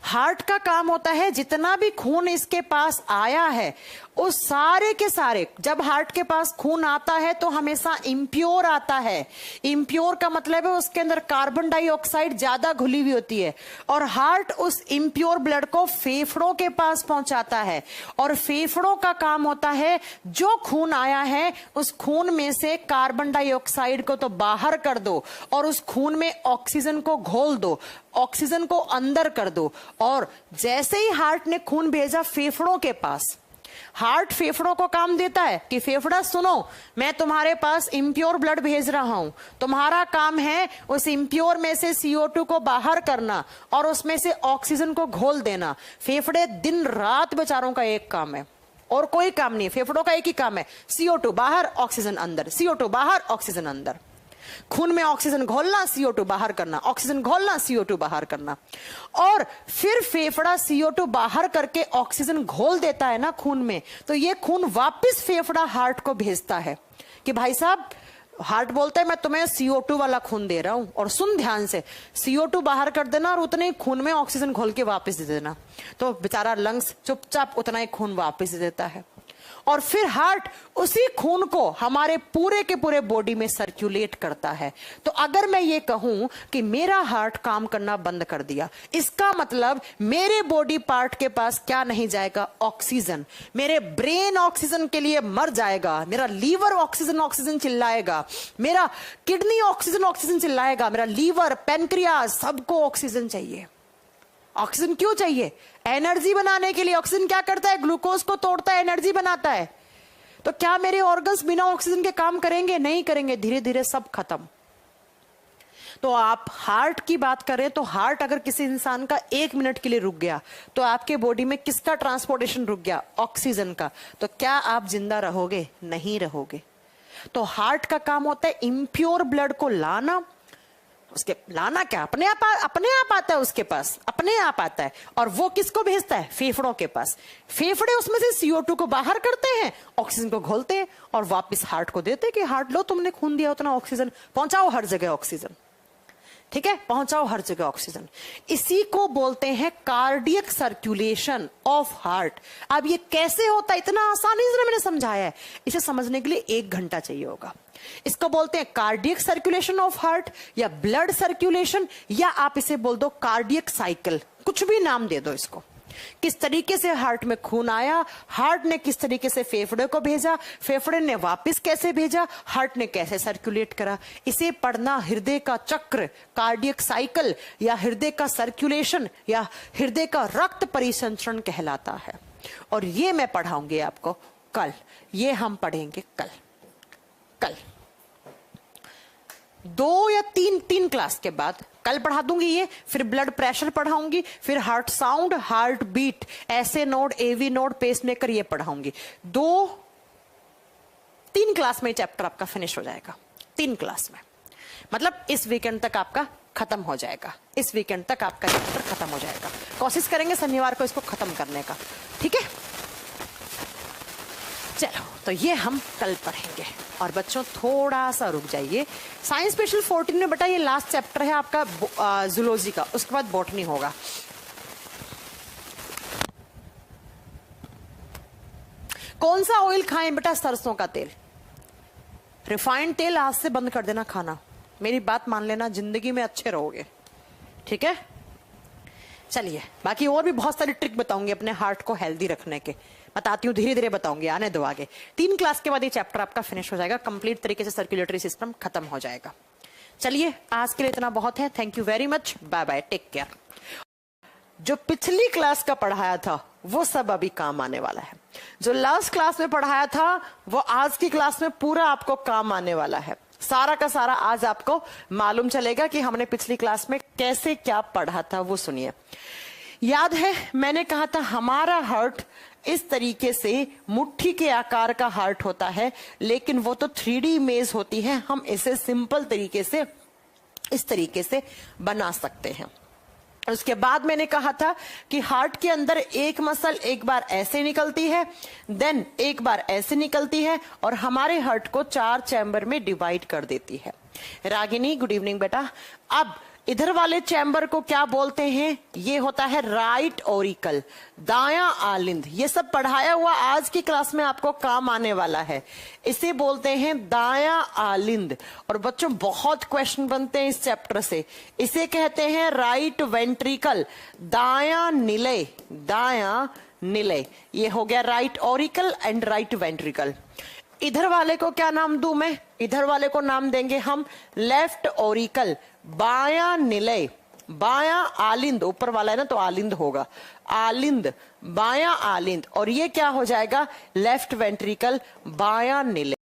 हार्ट का काम होता है जितना भी खून इसके पास आया है उस सारे के सारे, जब हार्ट के पास खून आता है तो हमेशा इम्प्योर आता है। इम्प्योर का मतलब है उसके अंदर कार्बन डाइऑक्साइड ज्यादा घुली हुई होती है, और हार्ट उस इम्प्योर ब्लड को फेफड़ों के पास पहुंचाता है। और फेफड़ों का काम होता है जो खून आया है उस खून में से कार्बन डाइऑक्साइड को तो बाहर कर दो और उस खून में ऑक्सीजन को घोल दो, ऑक्सीजन को अंदर कर दो। और जैसे ही हार्ट ने खून भेजा फेफड़ों के पास, हार्ट फेफड़ों को काम देता है कि फेफड़ा सुनो, मैं तुम्हारे पास इम्प्योर ब्लड भेज रहा हूं, तुम्हारा काम है उस इम्प्योर में से CO2 को बाहर करना और उसमें से ऑक्सीजन को घोल देना। फेफड़े दिन रात बेचारों का एक काम है और कोई काम नहीं है, फेफड़ों का एक ही काम है, CO2 बाहर ऑक्सीजन अंदर, CO2 बाहर ऑक्सीजन अंदर। खून में ऑक्सीजन घोलना, CO2 बाहर करना, ऑक्सीजन घोलना, CO2 बाहर करना। और फिर फेफड़ा CO2 बाहर करके ऑक्सीजन घोल देता है ना खून में, तो ये खून वापस फेफड़ा हार्ट को भेजता है कि भाई साहब, हार्ट बोलता है मैं तुम्हें CO2 वाला खून दे रहा हूं और सुन ध्यान से, CO2 बाहर कर देना और उतने ही खून में ऑक्सीजन घोल के वापस दे देना। तो बेचारा लंग्स चुपचाप उतना ही खून वापस दे देता है। और फिर हार्ट उसी खून को हमारे पूरे के पूरे बॉडी में सर्कुलेट करता है। तो अगर मैं ये कहूं कि मेरा हार्ट काम करना बंद कर दिया, इसका मतलब मेरे बॉडी पार्ट के पास क्या नहीं जाएगा, ऑक्सीजन। मेरे ब्रेन ऑक्सीजन के लिए मर जाएगा, मेरा लीवर ऑक्सीजन ऑक्सीजन चिल्लाएगा, मेरा किडनी ऑक्सीजन ऑक्सीजन चिल्लाएगा, मेरा लीवर, पेनक्रियास, सबको ऑक्सीजन चाहिए। ऑक्सीजन क्यों चाहिए, एनर्जी बनाने के लिए। ऑक्सीजन क्या करता है, ग्लूकोज को तोड़ता है, एनर्जी बनाता है। तो क्या मेरे ऑर्गन्स बिना ऑक्सीजन के काम करेंगे, नहीं करेंगे, धीरे धीरे सब खत्म। तो आप हार्ट की बात करें तो हार्ट अगर किसी इंसान का 1 मिनट के लिए रुक गया तो आपके बॉडी में किसका ट्रांसपोर्टेशन रुक गया, ऑक्सीजन का। तो क्या आप जिंदा रहोगे, नहीं रहोगे। तो हार्ट का काम होता है इम्प्योर ब्लड को लाना, उसके लाना क्या, अपने आप आता है, उसके पास अपने आप आता है। और वो किसको भेजता है, फेफड़ों के पास। फेफड़े उसमें से CO2 को बाहर करते हैं, ऑक्सीजन को घोलते हैं और वापस हार्ट को देते हैं कि हार्ट लो, तुमने खून दिया उतना ऑक्सीजन पहुंचाओ हर जगह ऑक्सीजन, ठीक है, पहुंचाओ हर जगह ऑक्सीजन। इसी को बोलते हैं कार्डियक सर्कुलेशन ऑफ हार्ट। अब ये कैसे होता है, इतना आसानी से मैंने समझाया है, इसे समझने के लिए 1 घंटा चाहिए होगा। इसको बोलते हैं कार्डियक सर्कुलेशन ऑफ हार्ट या ब्लड सर्कुलेशन, या आप इसे बोल दो कार्डियक साइकिल, कुछ भी नाम दे दो इसको। किस तरीके से हार्ट में खून आया, हार्ट ने किस तरीके से फेफड़े को भेजा, फेफड़े ने वापस कैसे भेजा, हार्ट ने कैसे सर्कुलेट करा। इसे पढ़ना हृदय का चक्र, कार्डियक साइकिल, या हृदय का सर्कुलेशन, या हृदय का रक्त परिसंचरण कहलाता है। और ये मैं पढ़ाऊंगी आपको कल, ये हम पढ़ेंगे कल 2 या 3 क्लास के बाद कल पढ़ा दूंगी ये, फिर ब्लड प्रेशर पढ़ाऊंगी, फिर हार्ट साउंड, हार्ट बीट, ऐसे नोड, AV नोड, पेसमेकर, ये पढ़ाऊंगी। 2-3 क्लास में चैप्टर आपका फिनिश हो जाएगा, 3 क्लास में। मतलब इस वीकेंड तक आपका खत्म हो जाएगा, इस वीकेंड तक आपका चैप्टर खत्म हो जाएगा। कोशिश करेंगे शनिवार को इसको खत्म करने का, ठीक है। चलो, तो ये हम कल पढ़ेंगे। और बच्चों थोड़ा सा रुक जाइए, साइंस स्पेशल 14 में बेटा ये लास्ट चैप्टर है आपका जूलॉजी का, उसके बाद बॉटनी होगा। कौन सा ऑयल खाएं बेटा, सरसों का तेल। रिफाइंड तेल आज से बंद कर देना खाना, मेरी बात मान लेना, जिंदगी में अच्छे रहोगे, ठीक है। चलिए, बाकी और भी बहुत सारी ट्रिक बताऊंगी अपने हार्ट को हेल्दी रखने के, बताती हूँ, धीरे धीरे बताऊंगी, आने दो आगे। 3 क्लास के बाद ये चैप्टर आपका फिनिश हो जाएगा, कंप्लीट तरीके से सर्कुलेटरी सिस्टम खत्म हो जाएगा। चलिए, आज के लिए इतना बहुत है, thank you very much, bye bye, take care. जो पिछली क्लास का पढ़ाया था वो सब अभी काम आने वाला है, जो लास्ट क्लास में पढ़ाया था वो आज की क्लास में पूरा आपको काम आने वाला है। सारा का सारा आज आपको मालूम चलेगा कि हमने पिछली क्लास में कैसे क्या पढ़ा था, वो सुनिए। याद है मैंने कहा था हमारा हार्ट इस तरीके से मुट्ठी के आकार का हार्ट होता है, लेकिन वो तो 3D इमेज होती है, हम इसे सिंपल तरीके से इस तरीके से बना सकते हैं। उसके बाद मैंने कहा था कि हार्ट के अंदर एक मसल एक बार ऐसे निकलती है, देन एक बार ऐसे निकलती है और हमारे हार्ट को 4 चैम्बर में डिवाइड कर देती है। रागिनी गुड इवनिंग बेटा। अब इधर वाले चैम्बर को क्या बोलते हैं? ये होता है राइट ओरिकल, दायां आलिंद। ये सब पढ़ाया हुआ आज की क्लास में आपको काम आने वाला है। इसे बोलते हैं दायां आलिंद। और बच्चों बहुत क्वेश्चन बनते हैं इस चैप्टर से। इसे कहते हैं राइट वेंट्रिकल, दायां निलय, दायां निलय। ये हो गया right Oracle and right ventricle. इधर वाले को क्या नाम दूं मैं? इधर वाले को नाम देंगे हम लेफ्ट ओरिकल, बायां निलय, बायां आलिंद। ऊपर वाला है ना तो आलिंद होगा, आलिंद, बायां आलिंद। और ये क्या हो जाएगा? लेफ्ट वेंट्रिकल, बायां निलय।